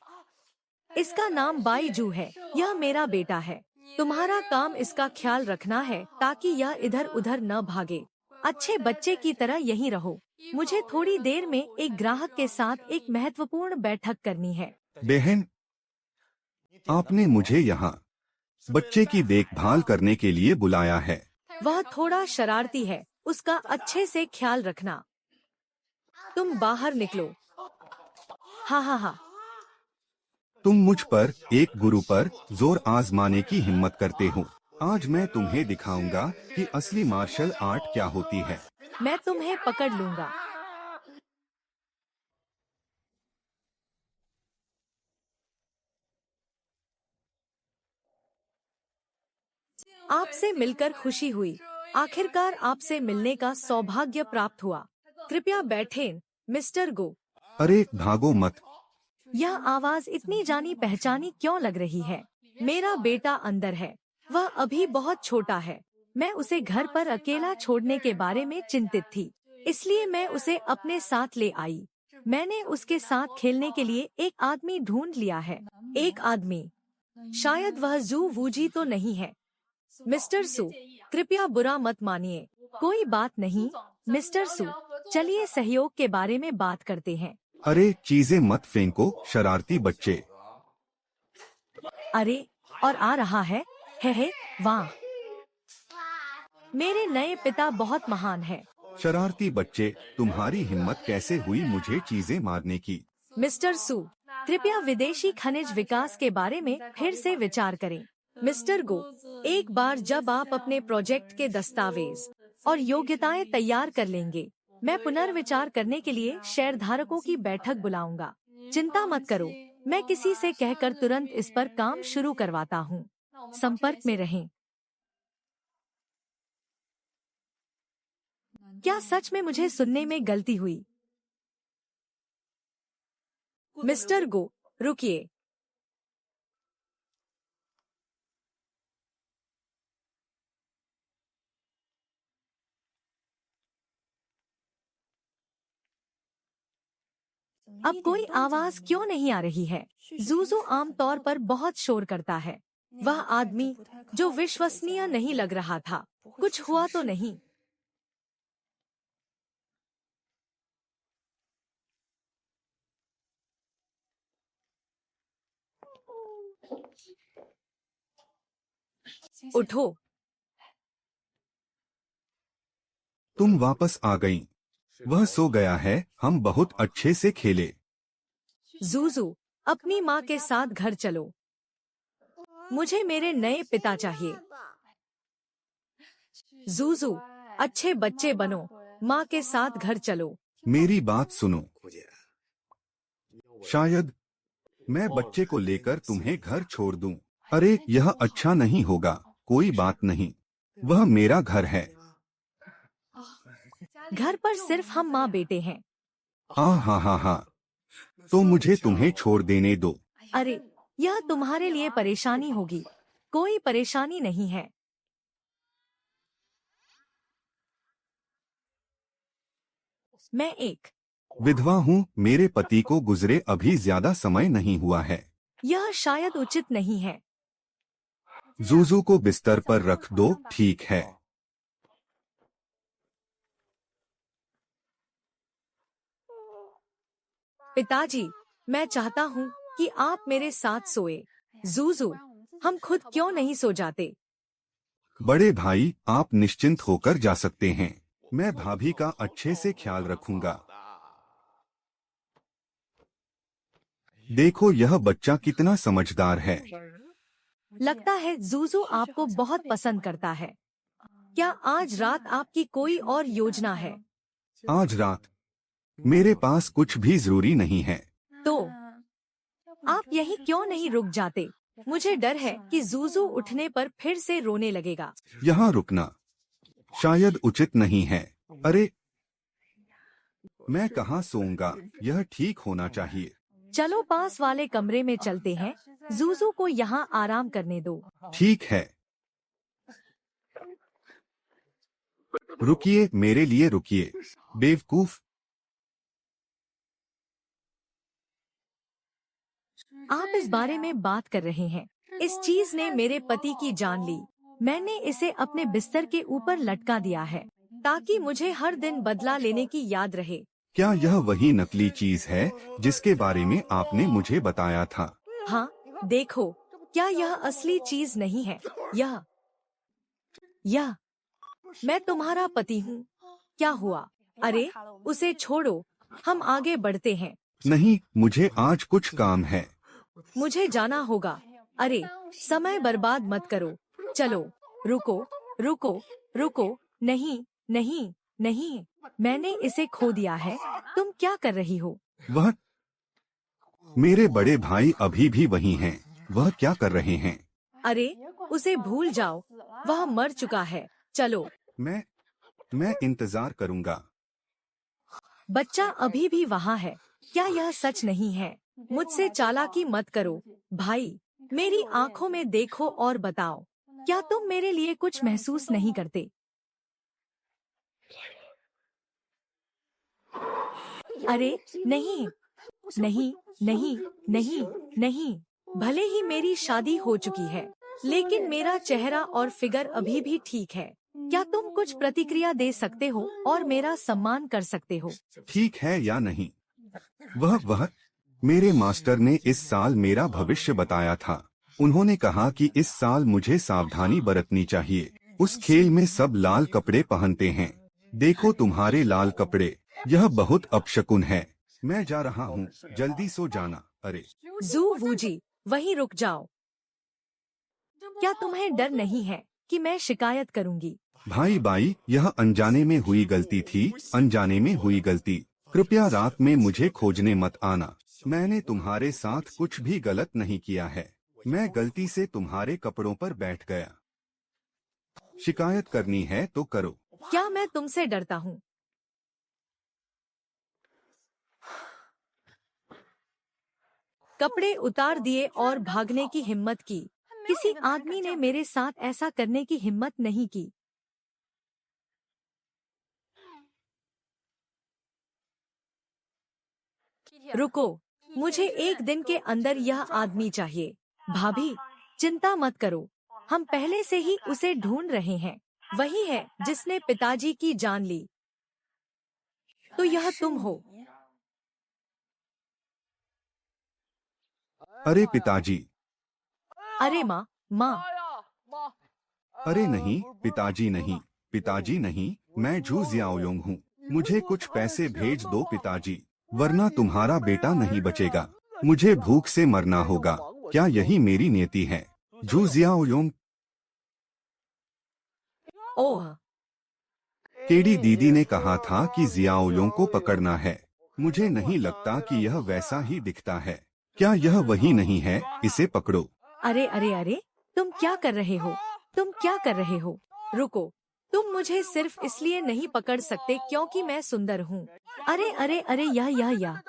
इसका नाम बाईजू है। यह मेरा बेटा है। तुम्हारा काम इसका ख्याल रखना है ताकि यह इधर उधर न भागे। अच्छे बच्चे की तरह यहीं रहो। मुझे थोड़ी देर में एक ग्राहक के साथ एक महत्वपूर्ण बैठक करनी है। बहन, आपने मुझे यहाँ बच्चे की देखभाल करने के लिए बुलाया है। वह थोड़ा शरारती है, उसका अच्छे से ख्याल रखना। तुम बाहर निकलो। हाँ। तुम मुझ पर, एक गुरु पर जोर आजमाने की हिम्मत करते हो। आज मैं तुम्हें दिखाऊंगा कि असली मार्शल आर्ट क्या होती है। मैं तुम्हें पकड़ लूंगा। आपसे मिलकर खुशी हुई। आखिरकार आपसे मिलने का सौभाग्य प्राप्त हुआ। कृपया बैठें, मिस्टर गो। अरे भागो मत। यह आवाज इतनी जानी पहचानी क्यों लग रही है? मेरा बेटा अंदर है। वह अभी बहुत छोटा है। मैं उसे घर पर अकेला छोड़ने के बारे में चिंतित थी, इसलिए मैं उसे अपने साथ ले आई। मैंने उसके साथ खेलने के लिए एक आदमी ढूंढ लिया है। एक आदमी, शायद वह जू वूजी तो नहीं है। मिस्टर सू, कृपया बुरा मत मानिए। कोई बात नहीं, मिस्टर सू। चलिए सहयोग के बारे में बात करते हैं। अरे चीजें मत फेंको, शरारती बच्चे। अरे, और आ रहा है वाह। मेरे नए पिता बहुत महान है। शरारती बच्चे, तुम्हारी हिम्मत कैसे हुई मुझे चीजें मारने की? मिस्टर सू, कृपया विदेशी खनिज विकास के बारे में फिर से विचार करें। मिस्टर गो, एक बार जब आप अपने प्रोजेक्ट के दस्तावेज और योग्यताएं तैयार कर लेंगे, मैं पुनर्विचार करने के लिए शेयरधारकों की बैठक बुलाऊंगा। चिंता मत करो, मैं किसी से कहकर तुरंत इस पर काम शुरू करवाता हूँ। संपर्क में रहें। क्या सच में मुझे सुनने में गलती हुई? मिस्टर गो, रुकिए। अब कोई आवाज क्यों नहीं आ रही है? जूजू आमतौर पर बहुत शोर करता है। वह आदमी जो विश्वसनीय नहीं लग रहा था, कुछ हुआ तो नहीं? उठो। तुम वापस आ गईं। वह सो गया है, हम बहुत अच्छे से खेले। जूजू, अपनी माँ के साथ घर चलो। मुझे मेरे नए पिता चाहिए। जूजू, अच्छे बच्चे बनो, माँ के साथ घर चलो। मेरी बात सुनो। शायद मैं बच्चे को लेकर तुम्हें घर छोड़ दूं। अरे, यह अच्छा नहीं होगा। कोई बात नहीं, वह मेरा घर है। घर पर सिर्फ हम माँ बेटे हैं। हाँ, तो मुझे तुम्हें छोड़ देने दो। अरे, यह तुम्हारे लिए परेशानी होगी। कोई परेशानी नहीं है। मैं एक विधवा हूँ, मेरे पति को गुजरे अभी ज्यादा समय नहीं हुआ है। यह शायद उचित नहीं है। जूजू को बिस्तर पर रख दो, ठीक है? पिताजी, मैं चाहता हूँ कि आप मेरे साथ सोए। जूजू, हम खुद क्यों नहीं सो जाते? बड़े भाई, आप निश्चिंत होकर जा सकते हैं। मैं भाभी का अच्छे से ख्याल रखूंगा। देखो, यह बच्चा कितना समझदार है। लगता है जूजू आपको बहुत पसंद करता है। क्या आज रात आपकी कोई और योजना है? आज रात मेरे पास कुछ भी जरूरी नहीं है। तो आप यहीं क्यों नहीं रुक जाते? मुझे डर है कि जूजू उठने पर फिर से रोने लगेगा। यहाँ रुकना शायद उचित नहीं है। अरे, मैं कहाँ सोऊंगा? यह ठीक होना चाहिए। चलो पास वाले कमरे में चलते हैं। जूजू को यहाँ आराम करने दो। ठीक है। रुकिए, मेरे लिए रुकिए, बेवकूफ। आप इस बारे में बात कर रहे हैं। इस चीज ने मेरे पति की जान ली। मैंने इसे अपने बिस्तर के ऊपर लटका दिया है ताकि मुझे हर दिन बदला लेने की याद रहे। क्या यह वही नकली चीज है जिसके बारे में आपने मुझे बताया था? हाँ, देखो, क्या यह असली चीज नहीं है? यह मैं तुम्हारा पति हूँ। क्या हुआ? अरे, उसे छोड़ो, हम आगे बढ़ते हैं। नहीं, मुझे आज कुछ काम है। मुझे जाना होगा। अरे, समय बर्बाद मत करो। चलो, रुको, रुको, रुको। नहीं, नहीं, नहीं, मैंने इसे खो दिया है। तुम क्या कर रही हो? वह मेरे बड़े भाई अभी भी वही हैं। वह क्या कर रहे हैं? अरे, उसे भूल जाओ, वह मर चुका है। चलो। मैं इंतजार करूंगा। बच्चा अभी भी वहाँ है। क्या यह सच नहीं है? मुझसे चालाकी मत करो। भाई, मेरी आंखों में देखो और बताओ, क्या तुम मेरे लिए कुछ महसूस नहीं करते? अरे, नहीं, नहीं, नहीं, नहीं, नहीं। भले ही मेरी शादी हो चुकी है, लेकिन मेरा चेहरा और फिगर अभी भी ठीक है। क्या तुम कुछ प्रतिक्रिया दे सकते हो और मेरा सम्मान कर सकते हो? ठीक है या नहीं? वह मेरे मास्टर ने इस साल मेरा भविष्य बताया था। उन्होंने कहा कि इस साल मुझे सावधानी बरतनी चाहिए। उस खेल में सब लाल कपड़े पहनते हैं। देखो तुम्हारे लाल कपड़े, यह बहुत अपशकुन है। मैं जा रहा हूँ, जल्दी सो जाना। अरे जू वूजी, वहीं रुक जाओ। क्या तुम्हें डर नहीं है कि मैं शिकायत करूंगी? भाई बाई, यह अनजाने में हुई गलती थी, अनजाने में हुई गलती। कृपया रात में मुझे खोजने मत आना। मैंने तुम्हारे साथ कुछ भी गलत नहीं किया है। मैं गलती से तुम्हारे कपड़ों पर बैठ गया। शिकायत करनी है तो करो। क्या मैं तुमसे डरता हूँ? कपड़े उतार दिए और भागने की हिम्मत की। किसी आदमी ने मेरे साथ ऐसा करने की हिम्मत नहीं की। रुको, मुझे एक दिन के अंदर यह आदमी चाहिए। भाभी, चिंता मत करो, हम पहले से ही उसे ढूंढ रहे हैं। वही है जिसने पिताजी की जान ली। तो यह तुम हो। अरे पिताजी। अरे माँ, माँ। अरे नहीं, पिताजी नहीं, पिताजी नहीं, मैं जू जियाओयोंग हूँ। मुझे कुछ पैसे भेज दो पिताजी, वरना तुम्हारा बेटा नहीं बचेगा। मुझे भूख से मरना होगा। क्या यही मेरी नियति है? जू जियाओयोंग। ओह, केडी दीदी ने कहा था कि जियाओयोंग को पकड़ना है। मुझे नहीं लगता कि यह वैसा ही दिखता है। क्या यह वही नहीं है? इसे पकड़ो। अरे अरे अरे, तुम क्या कर रहे हो? तुम क्या कर रहे हो? रुको, तुम मुझे सिर्फ इसलिए नहीं पकड़ सकते क्योंकि मैं सुंदर हूँ। अरे अरे अरे, यह।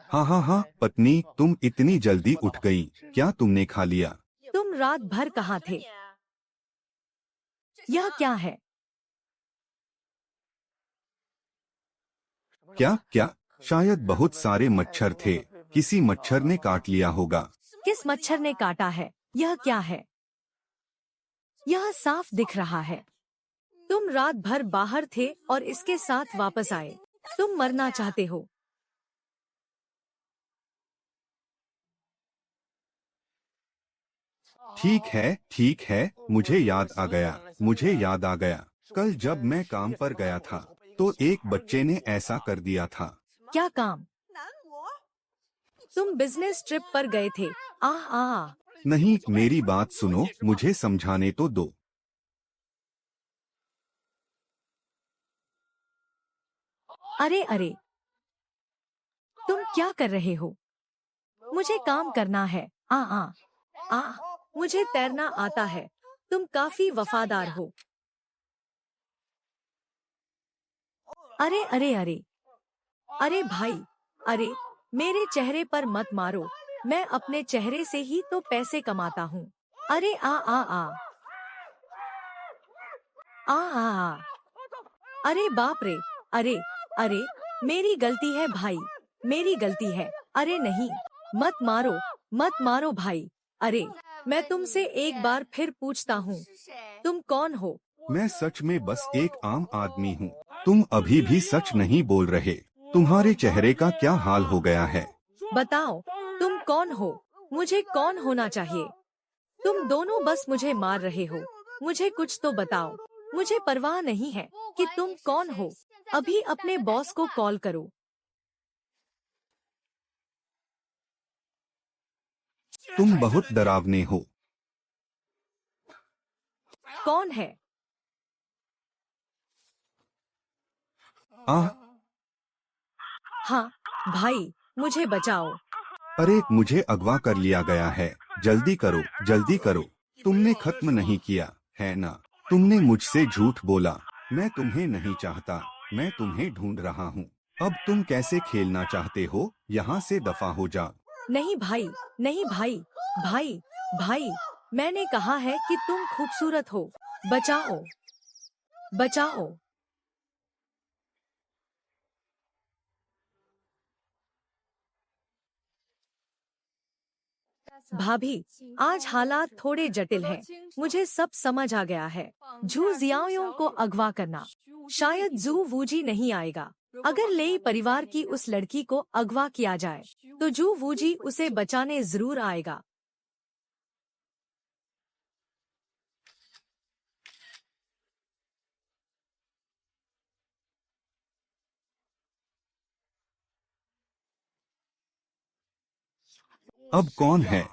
हाँ हाँ हाँ, पत्नी तुम इतनी जल्दी उठ गई। क्या तुमने खा लिया? तुम रात भर कहाँ थे? यह क्या है? क्या क्या? शायद बहुत सारे मच्छर थे। किसी मच्छर ने काट लिया होगा। किस मच्छर ने काटा है? यह क्या है? यह साफ दिख रहा है। तुम रात भर बाहर थे और इसके साथ वापस आए। तुम मरना चाहते हो। ठीक है, मुझे याद आ गया, मुझे याद आ गया। कल जब मैं काम पर गया था, तो एक बच्चे ने ऐसा कर दिया था। क्या काम? तुम बिजनेस ट्रिप पर गए थे। आह आह। नहीं, मेरी बात सुनो, मुझे समझाने तो दो। अरे अरे, तुम क्या कर रहे हो? मुझे काम करना है। आ आ आ मुझे तैरना आता है। तुम काफी वफादार हो। अरे अरे अरे, अरे भाई, अरे, मेरे चेहरे पर मत मारो। मैं अपने चेहरे से ही तो पैसे कमाता हूँ। अरे आ आ आ आ आ आ अरे बाप रे। अरे अरे, मेरी गलती है भाई, मेरी गलती है। अरे नहीं, मत मारो, मत मारो भाई। अरे, मैं तुमसे एक बार फिर पूछता हूँ, तुम कौन हो? मैं सच में बस एक आम आदमी हूँ। तुम अभी भी सच नहीं बोल रहे। तुम्हारे चेहरे का क्या हाल हो गया है? बताओ, तुम कौन हो? मुझे कौन होना चाहिए? तुम दोनों बस मुझे मार रहे हो। मुझे कुछ तो बताओ। मुझे परवाह नहीं है कि तुम कौन हो। अभी अपने बॉस को कॉल करो। तुम बहुत डरावने हो। कौन है? आह। हाँ, भाई, मुझे बचाओ। अरे मुझे अगवा कर लिया गया है। जल्दी करो, जल्दी करो। तुमने खत्म नहीं किया है ना? तुमने मुझसे झूठ बोला। मैं तुम्हें नहीं चाहता। मैं तुम्हें ढूंढ रहा हूँ। अब तुम कैसे खेलना चाहते हो? यहाँ से दफा हो जा। नहीं भाई, नहीं भाई, भाई, भाई, मैंने कहा है कि तुम खूबसूरत हो। बचाओ, बचाओ। भाभी, आज हालात थोड़े जटिल हैं। मुझे सब समझ आ गया है। झू जियाओयों को अगवा करना, शायद जू वूजी नहीं आएगा। अगर लेई परिवार की उस लड़की को अगवा किया जाए, तो जू वूजी उसे बचाने जरूर आएगा। अब कौन है?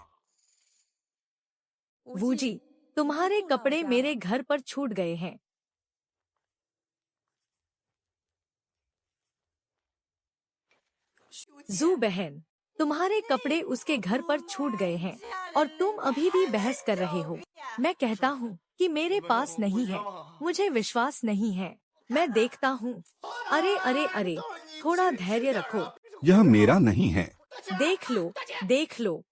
वूजी, तुम्हारे कपड़े मेरे घर पर छूट गए हैं। जू बहन, तुम्हारे कपड़े उसके घर पर छूट गए हैं और तुम अभी भी बहस कर रहे हो। मैं कहता हूँ कि मेरे पास नहीं है। मुझे विश्वास नहीं है। मैं देखता हूँ। अरे अरे अरे, थोड़ा धैर्य रखो। यह मेरा नहीं है। देख लो, देख लो।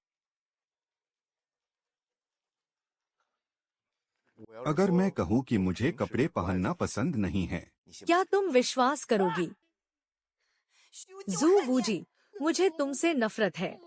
अगर मैं कहूँ कि मुझे कपड़े पहनना पसंद नहीं है, क्या तुम विश्वास करोगी? जू वूजी, मुझे तुमसे नफरत है।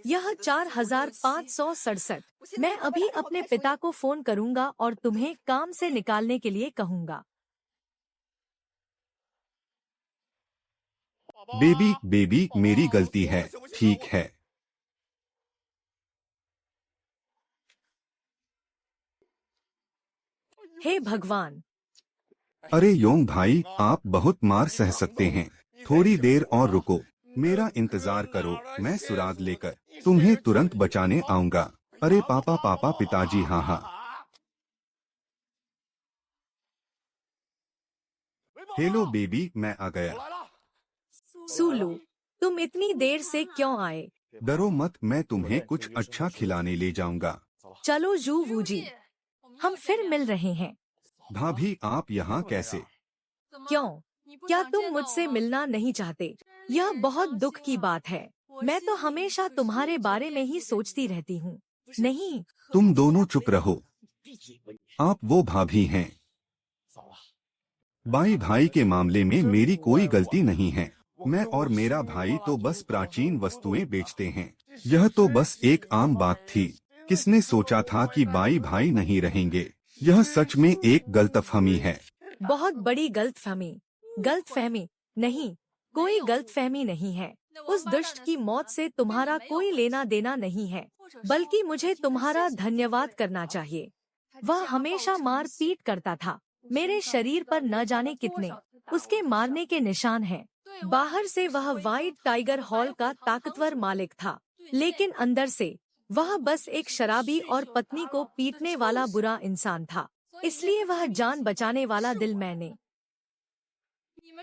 यह 4567। मैं अभी अपने पिता को फोन करूंगा और तुम्हें काम से निकालने के लिए कहूंगा। बेबी बेबी, मेरी गलती है। ठीक है। हे भगवान! अरे योंग भाई, आप बहुत मार सह सकते हैं। थोड़ी देर और रुको। मेरा इंतजार करो। मैं सुराग लेकर तुम्हें तुरंत बचाने आऊंगा। अरे पापा पापा, पिताजी, हाँ हाँ। हेलो बेबी, मैं आ गया। सूलू, तुम इतनी देर से क्यों आए? डरो मत, मैं तुम्हें कुछ अच्छा खिलाने ले जाऊंगा। चलो जू वूजी, हम फिर मिल रहे हैं। भाभी, आप यहाँ कैसे? क्यों? क्या तुम मुझसे मिलना नहीं चाहते? यह बहुत दुख की बात है। मैं तो हमेशा तुम्हारे बारे में ही सोचती रहती हूँ। नहीं, तुम दोनों चुप रहो। आप वो भाभी हैं। बाई भाई के मामले में मेरी कोई गलती नहीं है। मैं और मेरा भाई तो बस प्राचीन वस्तुएं बेचते हैं। यह तो बस एक आम बात थी। किसने सोचा था कि बाई भाई नहीं रहेंगे? यह सच में एक गलतफहमी है। बहुत बड़ी गलतफहमी। गलतफहमी नहीं, कोई गलतफहमी नहीं है। उस दुष्ट की मौत से तुम्हारा कोई लेना देना नहीं है, बल्कि मुझे तुम्हारा धन्यवाद करना चाहिए। वह हमेशा मार पीट करता था। मेरे शरीर पर न जाने कितने उसके मारने के निशान हैं। बाहर से वह व्हाइट टाइगर हॉल का ताकतवर मालिक था, लेकिन अंदर से वह बस एक शराबी और पत्नी को पीटने वाला बुरा इंसान था। इसलिए वह जान बचाने वाला दिल मैंने।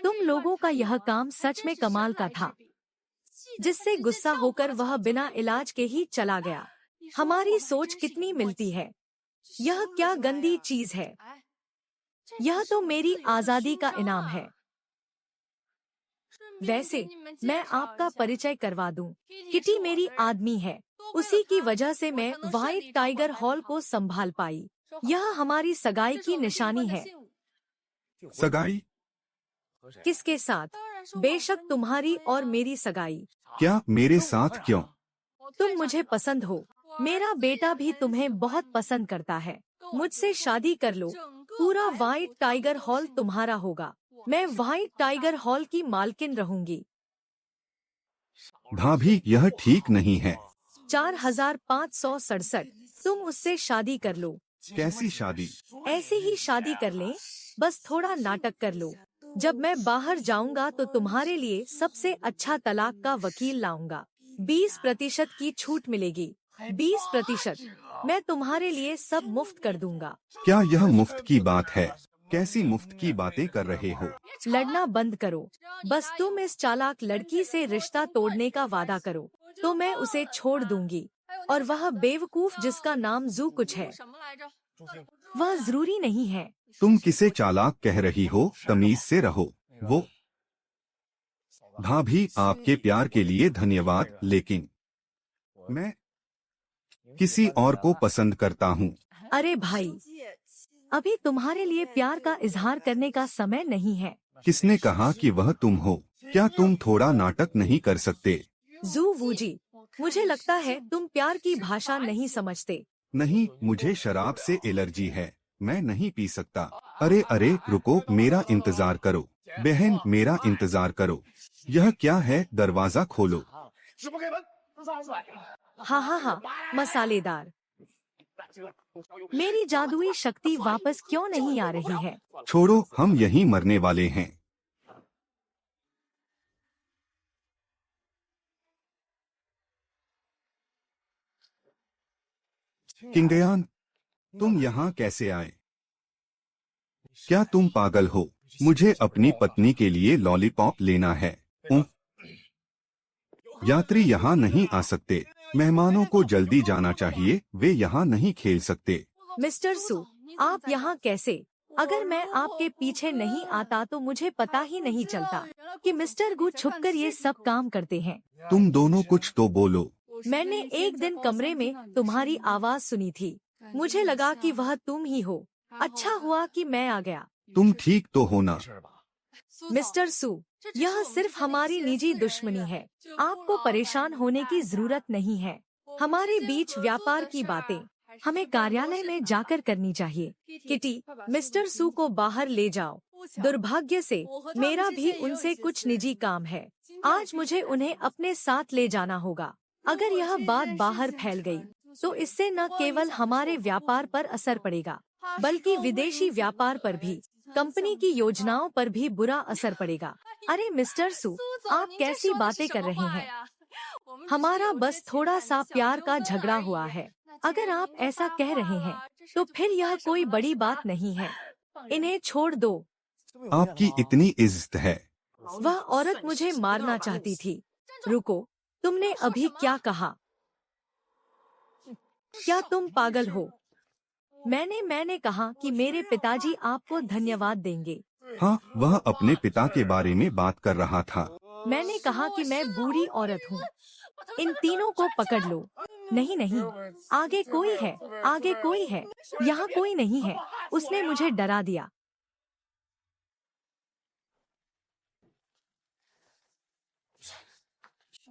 तुम लोगों का यह काम सच में कमाल का था, जिससे गुस्सा होकर वह बिना इलाज के ही चला गया। हमारी सोच कितनी मिलती है। यह क्या गंदी चीज है। यह तो मेरी आजादी का इनाम है। वैसे मैं आपका परिचय करवा दूं। किटी मेरी आदमी है। उसी की वजह से मैं व्हाइट टाइगर हॉल को संभाल पाई। यह हमारी सगाई की निशानी है। सगाई? किसके साथ? बेशक तुम्हारी और मेरी सगाई। क्या मेरे साथ? क्यों? तुम मुझे पसंद हो। मेरा बेटा भी तुम्हें बहुत पसंद करता है। मुझसे शादी कर लो। पूरा व्हाइट टाइगर हॉल तुम्हारा होगा। मैं व्हाइट टाइगर हॉल की मालकिन रहूंगी। भाभी, यह ठीक नहीं है। 4567। तुम उससे शादी कर लो। कैसी शादी? ऐसे ही शादी कर लें। बस थोड़ा नाटक कर लो। जब मैं बाहर जाऊंगा तो तुम्हारे लिए सबसे अच्छा तलाक का वकील लाऊंगा। 20% की छूट मिलेगी। 20%। मैं तुम्हारे लिए सब मुफ्त कर दूंगा। क्या यह मुफ्त की बात है? कैसी मुफ्त की बातें कर रहे हो? लड़ना बंद करो। बस तुम इस चालाक लड़की से रिश्ता तोड़ने का वादा करो, तो मैं उसे छोड़ दूंगी। और वह बेवकूफ जिसका नाम जू कुछ है, वह जरूरी नहीं है। तुम किसे चालाक कह रही हो? तमीज से रहो। वो भाभी, आपके प्यार के लिए धन्यवाद, लेकिन मैं किसी और को पसंद करता हूँ। अरे भाई, अभी तुम्हारे लिए प्यार का इजहार करने का समय नहीं है। किसने कहा कि वह तुम हो? क्या तुम थोड़ा नाटक नहीं कर सकते? जू वूजी, मुझे लगता है तुम प्यार की भाषा नहीं समझते। नहीं, मुझे शराब से एलर्जी है, मैं नहीं पी सकता। अरे अरे रुको, मेरा इंतजार करो। बहन, मेरा इंतजार करो। यह क्या है? दरवाजा खोलो। हाँ हाँ हाँ, मसालेदार। मेरी जादुई शक्ति वापस क्यों नहीं आ रही है? छोड़ो, हम यहीं मरने वाले हैं। किंगयान, तुम यहाँ कैसे आए? क्या तुम पागल हो? मुझे अपनी पत्नी के लिए लॉलीपॉप लेना है। उं, यात्री यहाँ नहीं आ सकते। मेहमानों को जल्दी जाना चाहिए, वे यहाँ नहीं खेल सकते। मिस्टर सू, आप यहाँ कैसे? अगर मैं आपके पीछे नहीं आता तो मुझे पता ही नहीं चलता कि मिस्टर गु छुपकर ये सब काम करते हैं। तुम दोनों कुछ तो बोलो। मैंने एक दिन कमरे में तुम्हारी आवाज सुनी थी। मुझे लगा कि वह तुम ही हो। अच्छा हुआ कि मैं आ गया। तुम ठीक तो हो ना? मिस्टर सू, यह सिर्फ हमारी निजी दुश्मनी है। आपको परेशान होने की जरूरत नहीं है। हमारे बीच व्यापार की बातें हमें कार्यालय में जाकर करनी चाहिए। किटी, मिस्टर सू को बाहर ले जाओ। दुर्भाग्य से मेरा भी उनसे कुछ निजी काम है। आज मुझे उन्हें अपने साथ ले जाना होगा। अगर यह बात बाहर फैल गई, तो इससे न केवल हमारे व्यापार पर असर पड़ेगा, बल्कि विदेशी व्यापार पर भी, कंपनी की योजनाओं पर भी बुरा असर पड़ेगा। अरे मिस्टर सू, आप कैसी बातें कर रहे हैं? हमारा बस थोड़ा सा प्यार का झगड़ा हुआ है। अगर आप ऐसा कह रहे हैं, तो फिर यह कोई बड़ी बात नहीं है। इन्हें छोड़ दो। आपकी इतनी इज्जत है। वह औरत मुझे मारना चाहती थी। रुको, तुमने अभी क्या कहा? क्या तुम पागल हो? मैंने कहा कि मेरे पिताजी आपको धन्यवाद देंगे। हाँ, वह अपने पिता के बारे में बात कर रहा था। मैंने कहा कि मैं बूढ़ी औरत हूँ। इन तीनों को पकड़ लो। नहीं नहीं, आगे कोई है, आगे कोई है। यहाँ कोई नहीं है। उसने मुझे डरा दिया।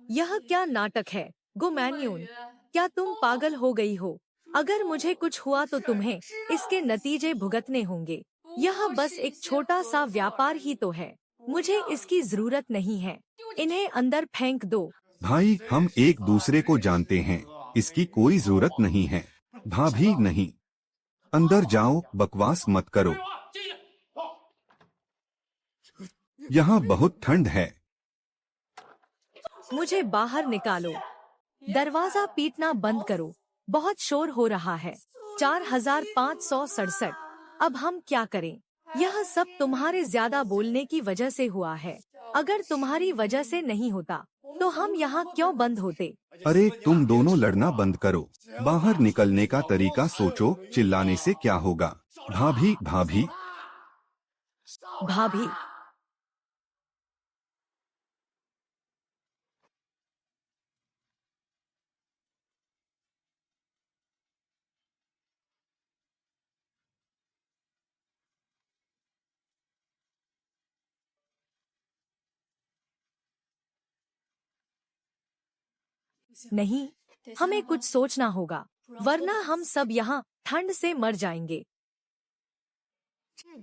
यह क्या नाटक है? गुमैन्यून, क्या तुम पागल हो गई हो? अगर मुझे कुछ हुआ तो तुम्हें इसके नतीजे भुगतने होंगे। यह बस एक छोटा सा व्यापार ही तो है। मुझे इसकी जरूरत नहीं है। इन्हें अंदर फेंक दो। भाई, हम एक दूसरे को जानते हैं, इसकी कोई जरूरत नहीं है। भाभी नहीं, अंदर जाओ, बकवास मत करो। यहाँ बहुत ठंड है। मुझे बाहर निकालो। दरवाजा पीटना बंद करो। बहुत शोर हो रहा है। 4567। अब हम क्या करें? यह सब तुम्हारे ज्यादा बोलने की वजह से हुआ है। अगर तुम्हारी वजह से नहीं होता, तो हम यहाँ क्यों बंद होते? अरे तुम दोनों लड़ना बंद करो। बाहर निकलने का तरीका सोचो, चिल्लाने से क्या होगा? भाभी भाभी। भाभी, नहीं, हमें कुछ सोचना होगा, वरना हम सब यहाँ ठंड से मर जाएंगे।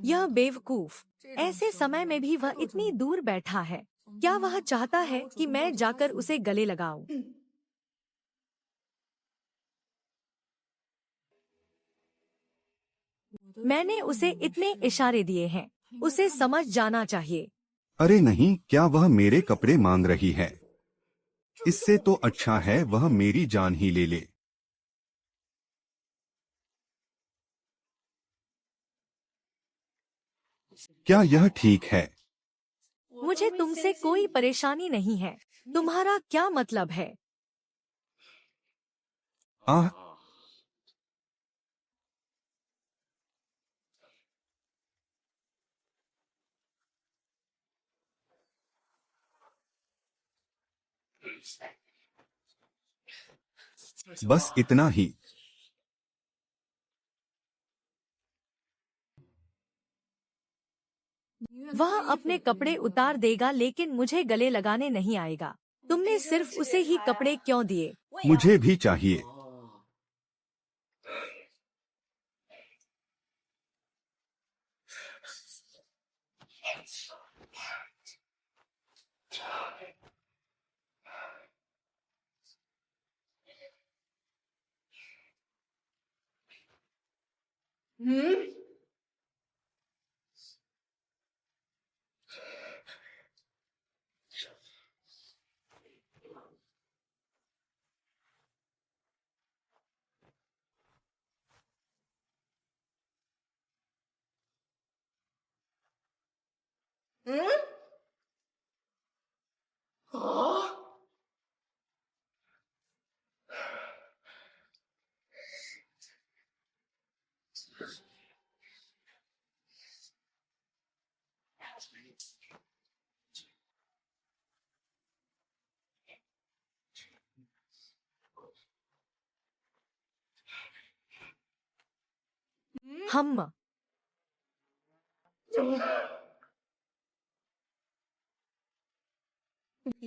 यह बेवकूफ, ऐसे समय में भी वह इतनी दूर बैठा है। क्या वह चाहता है कि मैं जाकर उसे गले लगाऊं? मैंने उसे इतने इशारे दिए हैं, उसे समझ जाना चाहिए। अरे नहीं, क्या वह मेरे कपड़े मांग रही है? इससे तो अच्छा है वह मेरी जान ही ले ले। क्या यह ठीक है? मुझे तुमसे कोई परेशानी नहीं है। तुम्हारा क्या मतलब है? आह, बस इतना ही। वह अपने कपड़े उतार देगा लेकिन मुझे गले लगाने नहीं आएगा। तुमने सिर्फ उसे ही कपड़े क्यों दिए? मुझे भी चाहिए। हम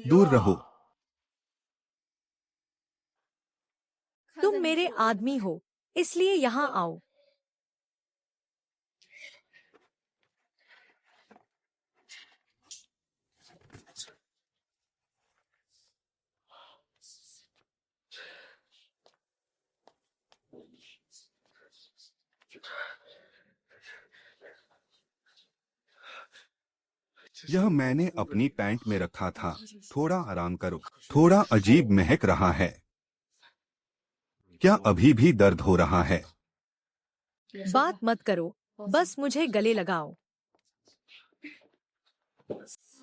दूर रहो। तुम मेरे आदमी हो, इसलिए यहाँ आओ। यह मैंने अपनी पैंट में रखा था। थोड़ा आराम करो। थोड़ा अजीब महक रहा है। क्या अभी भी दर्द हो रहा है? बात मत करो, बस मुझे गले लगाओ।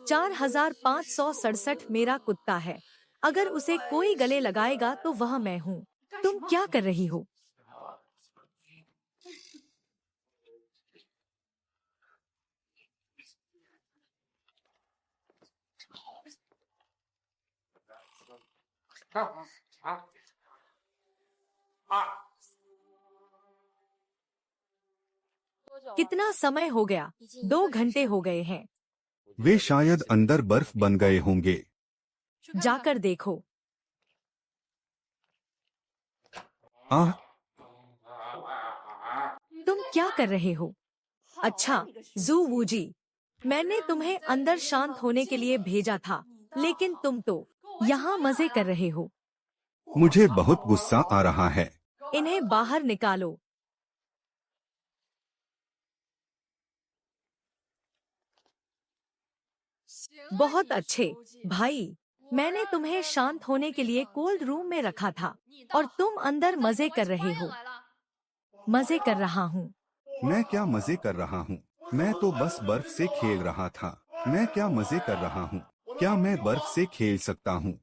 4567 मेरा कुत्ता है। अगर उसे कोई गले लगाएगा तो वह मैं हूँ। तुम क्या कर रही हो? कितना समय हो गया? 2 घंटे हो गए हैं। वे शायद अंदर बर्फ बन गए होंगे। जाकर देखो। आह, तुम क्या कर रहे हो? अच्छा, जू वूजी, मैंने तुम्हें अंदर शांत होने के लिए भेजा था, लेकिन तुम तो यहाँ मजे कर रहे हो। मुझे बहुत गुस्सा आ रहा है। इन्हें बाहर निकालो। बहुत अच्छे भाई, मैंने तुम्हें शांत होने के लिए कोल्ड रूम में रखा था और तुम अंदर मजे कर रहे हो। मजे कर रहा हूँ। मैं क्या मजे कर रहा हूँ? मैं तो बस बर्फ से खेल रहा था। मैं क्या मजे कर रहा हूँ? क्या मैं बर्फ से खेल सकता हूँ?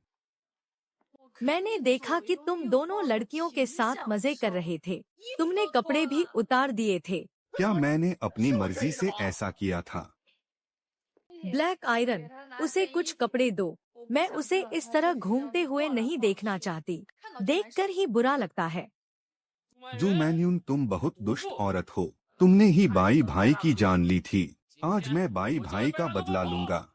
मैंने देखा कि तुम दोनों लड़कियों के साथ मजे कर रहे थे। तुमने कपड़े भी उतार दिए थे। क्या मैंने अपनी मर्जी से ऐसा किया था? ब्लैक आयरन, उसे कुछ कपड़े दो। मैं उसे इस तरह घूमते हुए नहीं देखना चाहती। देखकर ही बुरा लगता है। जू मैन्यून, तुम बहुत दुष्ट औरत हो। तुमने ही बाई भाई की जान ली थी। आज मैं बाई भाई का बदला लूंगा।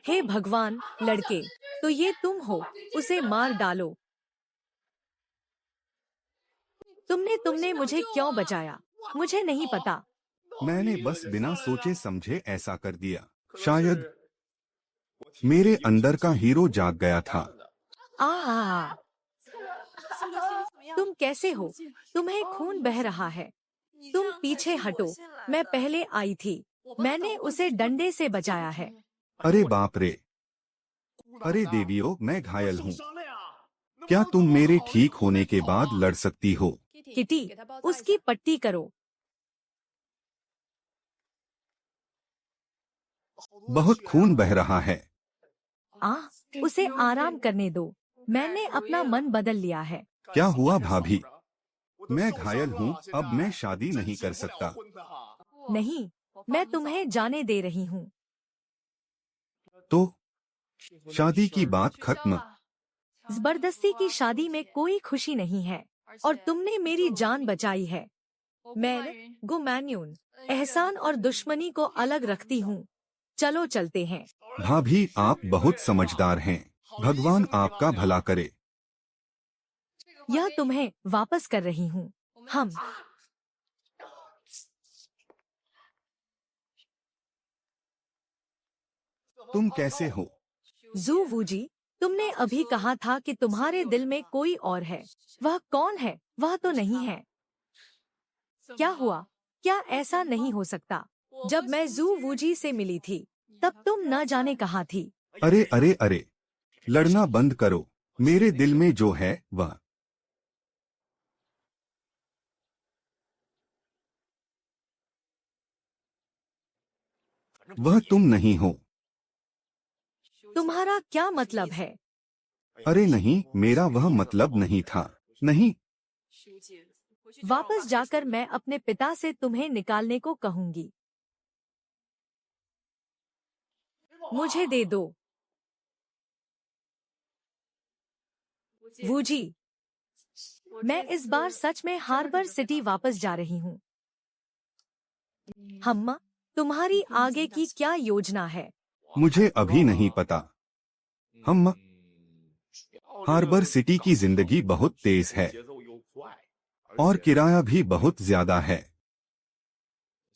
हे भगवान, लड़के, तो ये तुम हो। उसे मार डालो। तुमने मुझे क्यों बचाया? मुझे नहीं पता। मैंने बस बिना सोचे समझे ऐसा कर दिया। शायद मेरे अंदर का हीरो जाग गया था। आ, तुम कैसे हो? तुम्हें खून बह रहा है। तुम पीछे हटो। मैं पहले आई थी। मैंने उसे डंडे से बचाया है। अरे बाप रे! अरे देवियों, मैं घायल हूँ। क्या तुम मेरे ठीक होने के बाद लड़ सकती हो? किटी, उसकी पट्टी करो। बहुत खून बह रहा है। उसे आराम करने दो। मैंने अपना मन बदल लिया है। क्या हुआ भाभी? मैं घायल हूँ, अब मैं शादी नहीं कर सकता। नहीं, मैं तुम्हें जाने दे रही हूँ। तो शादी की बात खत्म। जबरदस्ती की शादी में कोई खुशी नहीं है और तुमने मेरी जान बचाई है। मैं गुमान्यून एहसान और दुश्मनी को अलग रखती हूँ। चलो चलते हैं। भाभी, आप बहुत समझदार हैं। भगवान आपका भला करे। यह तुम्हें वापस कर रही हूँ। हम तुम कैसे हो? जू वूजी, तुमने अभी कहा था कि तुम्हारे दिल में कोई और है। वह कौन है? वह तो नहीं है। क्या हुआ? क्या ऐसा नहीं हो सकता? जब मैं जू वूजी से मिली थी तब तुम न जाने कहाँ थी। अरे अरे अरे, लड़ना बंद करो। मेरे दिल में जो है वह तुम नहीं हो। तुम्हारा क्या मतलब है? अरे नहीं, मेरा वह मतलब नहीं था। नहीं। वापस जाकर मैं अपने पिता से तुम्हें निकालने को कहूंगी। मुझे दे दो। वूजी, मैं इस बार सच में हार्बर सिटी वापस जा रही हूँ। हम्मा, तुम्हारी आगे की क्या योजना है? मुझे अभी नहीं पता। हम हार्बर सिटी की जिंदगी बहुत तेज है और किराया भी बहुत ज्यादा है।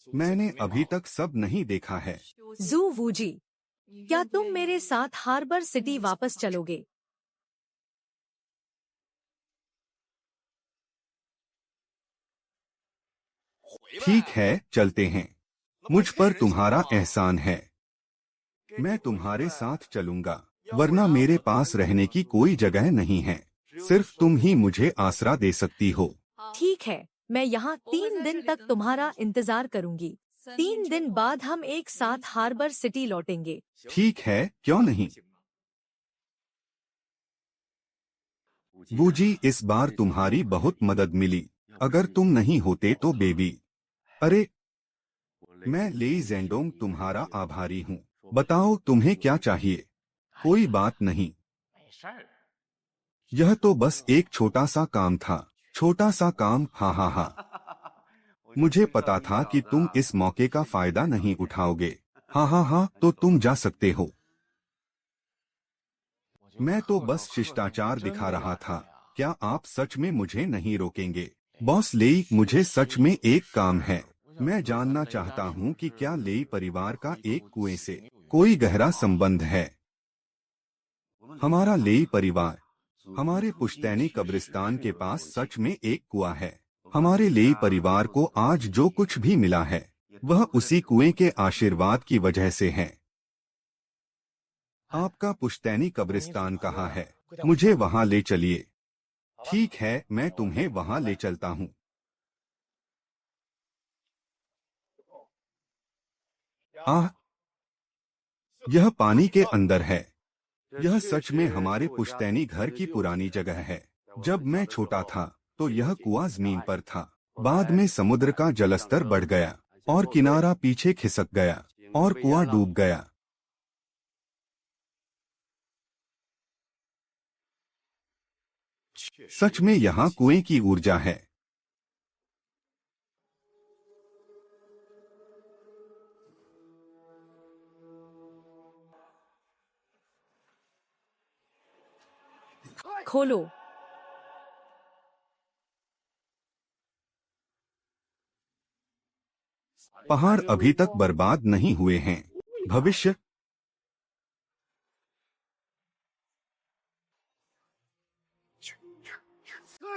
मैंने अभी तक सब नहीं देखा है। जू वूजी, क्या तुम मेरे साथ हार्बर सिटी वापस चलोगे? ठीक है, चलते हैं। मुझ पर तुम्हारा एहसान है। मैं तुम्हारे साथ चलूंगा, वरना मेरे पास रहने की कोई जगह नहीं है। सिर्फ तुम ही मुझे आसरा दे सकती हो। ठीक है, मैं यहाँ 3 दिन तक तुम्हारा इंतजार करूंगी। 3 दिन बाद हम एक साथ हार्बर सिटी लौटेंगे। ठीक है, क्यों नहीं। बूजी, इस बार तुम्हारी बहुत मदद मिली। अगर तुम नहीं होते तो बेबी। अरे, मैं लेई जेंडोंग तुम्हारा आभारी हूँ। बताओ तुम्हें क्या चाहिए? कोई बात नहीं। यह तो बस एक छोटा सा काम था। छोटा सा काम, हाँ हाँ हाँ। मुझे पता था कि तुम इस मौके का फायदा नहीं उठाओगे। हाँ हाँ हाँ, तो तुम जा सकते हो। मैं तो बस शिष्टाचार दिखा रहा था। क्या आप सच में मुझे नहीं रोकेंगे? बॉस लेई, मुझे सच में एक काम है। मैं जानना चाहता हूँ कि क्या लेई परिवार का एक कुएं से कोई गहरा संबंध है। हमारा लेई परिवार, हमारे पुश्तैनी कब्रिस्तान के पास सच में एक कुआं है। हमारे लेई परिवार को आज जो कुछ भी मिला है वह उसी कुएं के आशीर्वाद की वजह से है। आपका पुश्तैनी कब्रिस्तान कहाँ है? मुझे वहाँ ले चलिए। ठीक है, मैं तुम्हें वहाँ ले चलता हूँ। आह, यह पानी के अंदर है। यह सच में हमारे पुश्तैनी घर की पुरानी जगह है। जब मैं छोटा था तो यह कुआं जमीन पर था। बाद में समुद्र का जलस्तर बढ़ गया और किनारा पीछे खिसक गया और कुआं डूब गया। सच में यहाँ कुएं की ऊर्जा है। खोलो। पहाड़ अभी तक बर्बाद नहीं हुए हैं। भविष्य।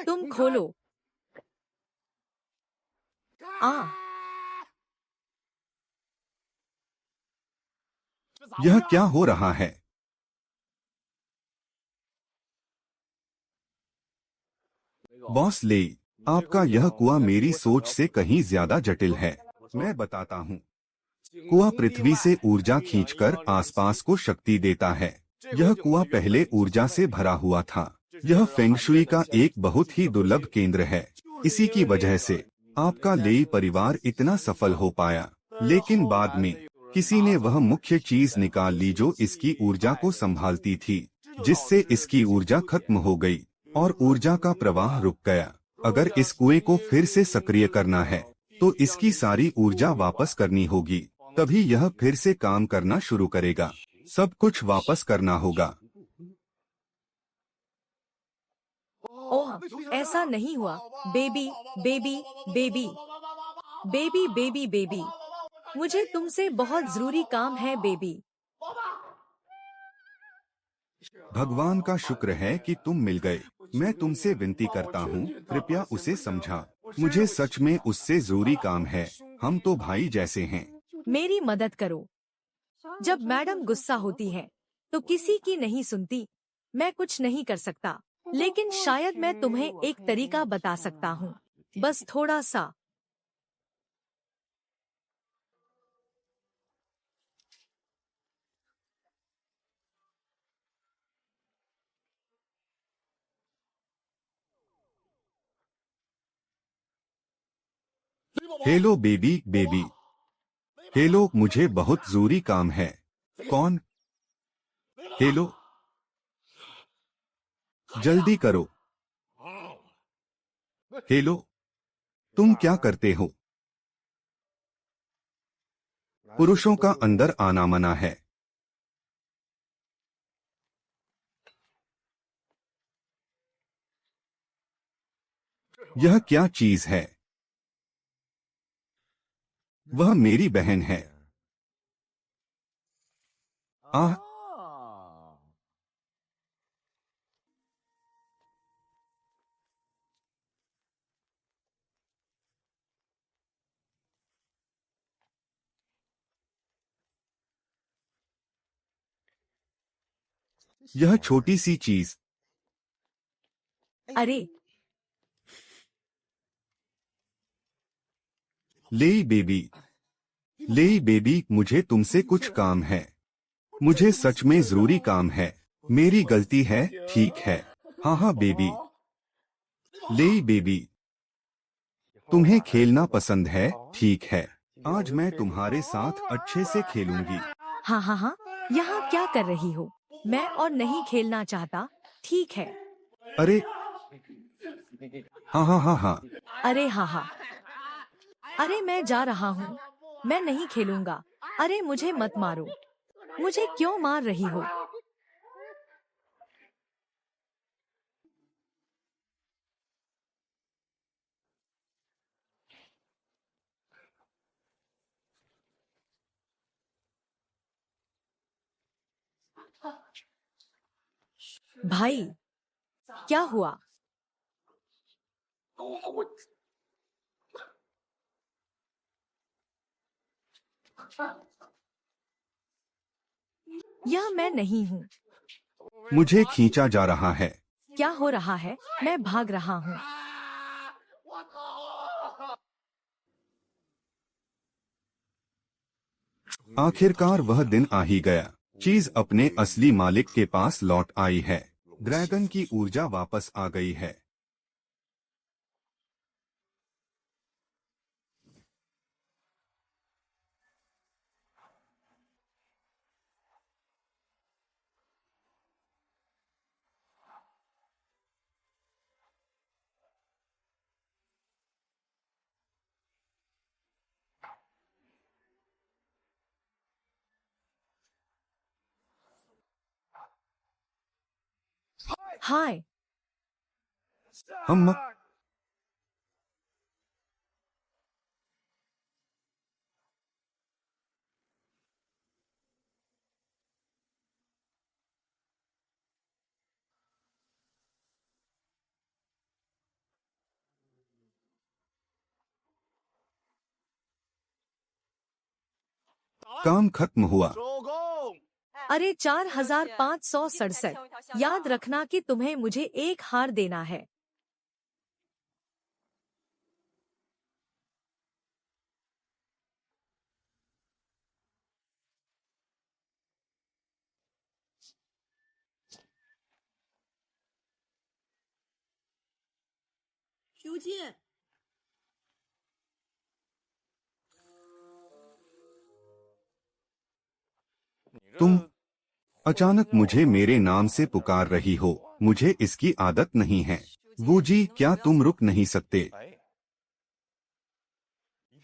तुम खोलो। यह क्या हो रहा है? बॉस लेई, आपका यह कुआं मेरी सोच से कहीं ज्यादा जटिल है। मैं बताता हूँ। कुआं पृथ्वी से ऊर्जा खींचकर आसपास को शक्ति देता है। यह कुआं पहले ऊर्जा से भरा हुआ था। यह फेंगशुई का एक बहुत ही दुर्लभ केंद्र है। इसी की वजह से आपका लेई परिवार इतना सफल हो पाया। लेकिन बाद में किसी ने वह मुख्य चीज निकाल ली जो इसकी ऊर्जा को संभालती थी, जिससे इसकी ऊर्जा खत्म हो गई और ऊर्जा का प्रवाह रुक गया। अगर इस कुएं को फिर से सक्रिय करना है तो इसकी सारी ऊर्जा वापस करनी होगी, तभी यह फिर से काम करना शुरू करेगा। सब कुछ वापस करना होगा। ओह, ऐसा नहीं हुआ। Baby, baby, baby, baby, baby, baby, मुझे तुमसे बहुत जरूरी काम है बेबी। भगवान का शुक्र है कि तुम मिल गए। मैं तुमसे विनती करता हूँ, कृपया उसे समझा। मुझे सच में उससे जरूरी काम है। हम तो भाई जैसे हैं। मेरी मदद करो। जब मैडम गुस्सा होती है तो किसी की नहीं सुनती। मैं कुछ नहीं कर सकता, लेकिन शायद मैं तुम्हें एक तरीका बता सकता हूँ। बस थोड़ा सा। Hello baby, baby. हेलो, मुझे बहुत जरूरी काम है। कौन? हेलो, जल्दी करो। हेलो, तुम क्या करते हो? पुरुषों का अंदर आना मना है। यह क्या चीज है? वह मेरी बहन है। आह, यह छोटी सी चीज। अरे, ले बेबी, ले बेबी, मुझे तुमसे कुछ काम है। मुझे सच में जरूरी काम है। मेरी गलती है, ठीक है। हाँ हाँ बेबी। ले बेबी, तुम्हें खेलना पसंद है, ठीक है। आज मैं तुम्हारे साथ अच्छे से खेलूंगी। हाँ हाँ हाँ, यहाँ क्या कर रही हो? मैं और नहीं खेलना चाहता। ठीक है। अरे, हाँ हाँ हाँ हाँ। अरे हाँ हाँ। अरे मैं जा रहा हूँ। मैं नहीं खेलूंगा। अरे मुझे मत मारो। मुझे क्यों मार रही हो? भाई, क्या हुआ? यह मैं नहीं हूँ। मुझे खींचा जा रहा है। क्या हो रहा है? मैं भाग रहा हूँ। आखिरकार वह दिन आ ही गया। चीज अपने असली मालिक के पास लौट आई है। ड्रैगन की ऊर्जा वापस आ गई है। हाय। हम काम खत्म हुआ। अरे 4567। याद रखना कि तुम्हें मुझे एक हार देना है। तुम अचानक मुझे मेरे नाम से पुकार रही हो, मुझे इसकी आदत नहीं है। वो जी, क्या तुम रुक नहीं सकते?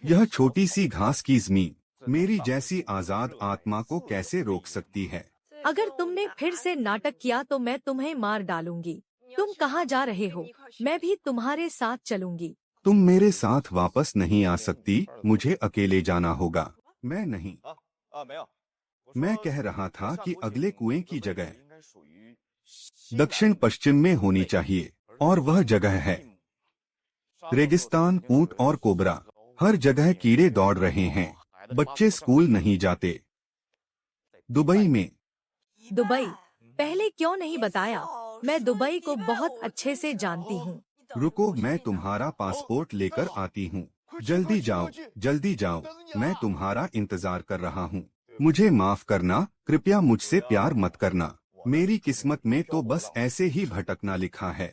यह छोटी सी घास की जमीन मेरी जैसी आजाद आत्मा को कैसे रोक सकती है? अगर तुमने फिर से नाटक किया तो मैं तुम्हें मार डालूंगी। तुम कहाँ जा रहे हो? मैं भी तुम्हारे साथ चलूंगी। तुम मेरे साथ वापस नहीं आ सकती, मुझे अकेले जाना होगा। मैं नहीं। मैं कह रहा था कि अगले कुएं की जगह दक्षिण पश्चिम में होनी चाहिए, और वह जगह है रेगिस्तान, ऊंट और कोबरा। हर जगह कीड़े दौड़ रहे हैं। बच्चे स्कूल नहीं जाते। दुबई में। दुबई? पहले क्यों नहीं बताया? मैं दुबई को बहुत अच्छे से जानती हूँ। रुको, मैं तुम्हारा पासपोर्ट लेकर आती हूँ। जल्दी जाओ, जल्दी जाओ, मैं तुम्हारा इंतजार कर रहा हूँ। मुझे माफ करना, कृपया मुझसे प्यार मत करना। मेरी किस्मत में तो बस ऐसे ही भटकना लिखा है।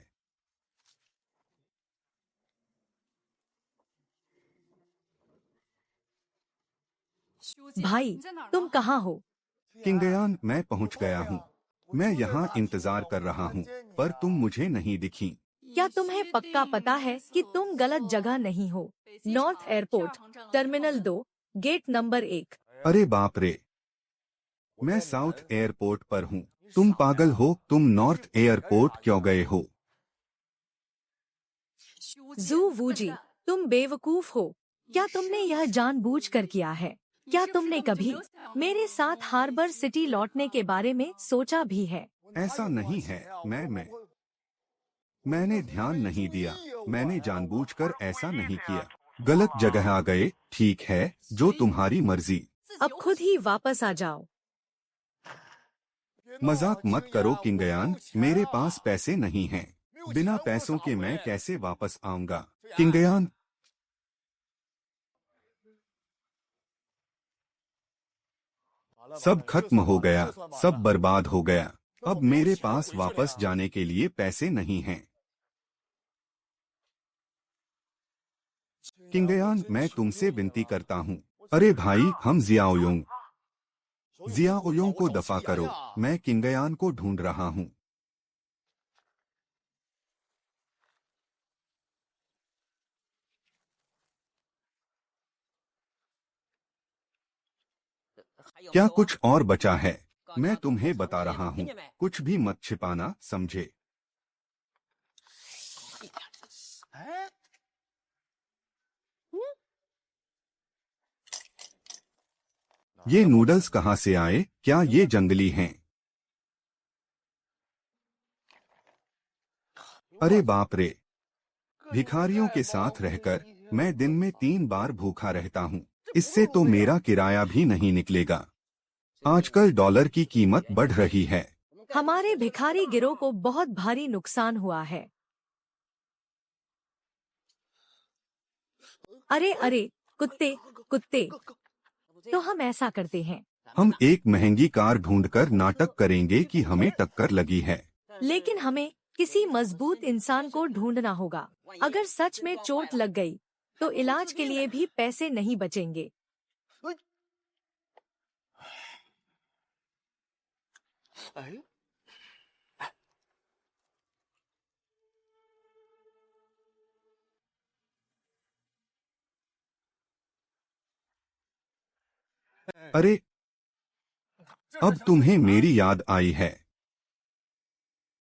भाई, तुम कहाँ हो? किंगयान, मैं पहुँच गया हूँ। मैं यहाँ इंतजार कर रहा हूँ, पर तुम मुझे नहीं दिखी। क्या तुम्हें पक्का पता है कि तुम गलत जगह नहीं हो? North airport, terminal 2, gate number 1। अरे बाप रे, मैं साउथ एयरपोर्ट पर हूँ। तुम पागल हो? तुम नॉर्थ एयरपोर्ट क्यों गए हो? जू वूजी, तुम बेवकूफ हो। क्या तुमने यह जानबूझकर किया है? क्या तुमने कभी मेरे साथ हार्बर सिटी लौटने के बारे में सोचा भी है? ऐसा नहीं है। मैंने ध्यान नहीं दिया। मैंने जानबूझकर ऐसा नहीं किया। गलत जगह आ गए। ठीक है, जो तुम्हारी मर्जी। अब खुद ही वापस आ जाओ। मजाक मत करो किंगयान, मेरे पास पैसे नहीं हैं। बिना पैसों के मैं कैसे वापस आऊंगा? किंगयान, सब खत्म हो गया, सब बर्बाद हो गया। अब मेरे पास वापस जाने के लिए पैसे नहीं हैं। किंगयान, मैं तुमसे विनती करता हूँ। अरे भाई, हम जियाओयोंग को दफा करो। मैं किंगयान को ढूंढ रहा हूँ। क्या कुछ और बचा है? मैं तुम्हें बता रहा हूँ, कुछ भी मत छिपाना, समझे? ये नूडल्स कहाँ से आए? क्या ये जंगली हैं? अरे बाप रे, भिखारियों के साथ रहकर मैं दिन में 3 बार भूखा रहता हूँ। इससे तो मेरा किराया भी नहीं निकलेगा। आजकल डॉलर की कीमत बढ़ रही है। हमारे भिखारी गिरोह को बहुत भारी नुकसान हुआ है। अरे अरे, कुत्ते कुत्ते, तो हम ऐसा करते हैं। हम एक महंगी कार ढूंढकर नाटक करेंगे कि हमें टक्कर लगी है। लेकिन हमें किसी मजबूत इंसान को ढूंढना होगा। अगर सच में चोट लग गई, तो इलाज के लिए भी पैसे नहीं बचेंगे। अरे, अब तुम्हें मेरी याद आई है।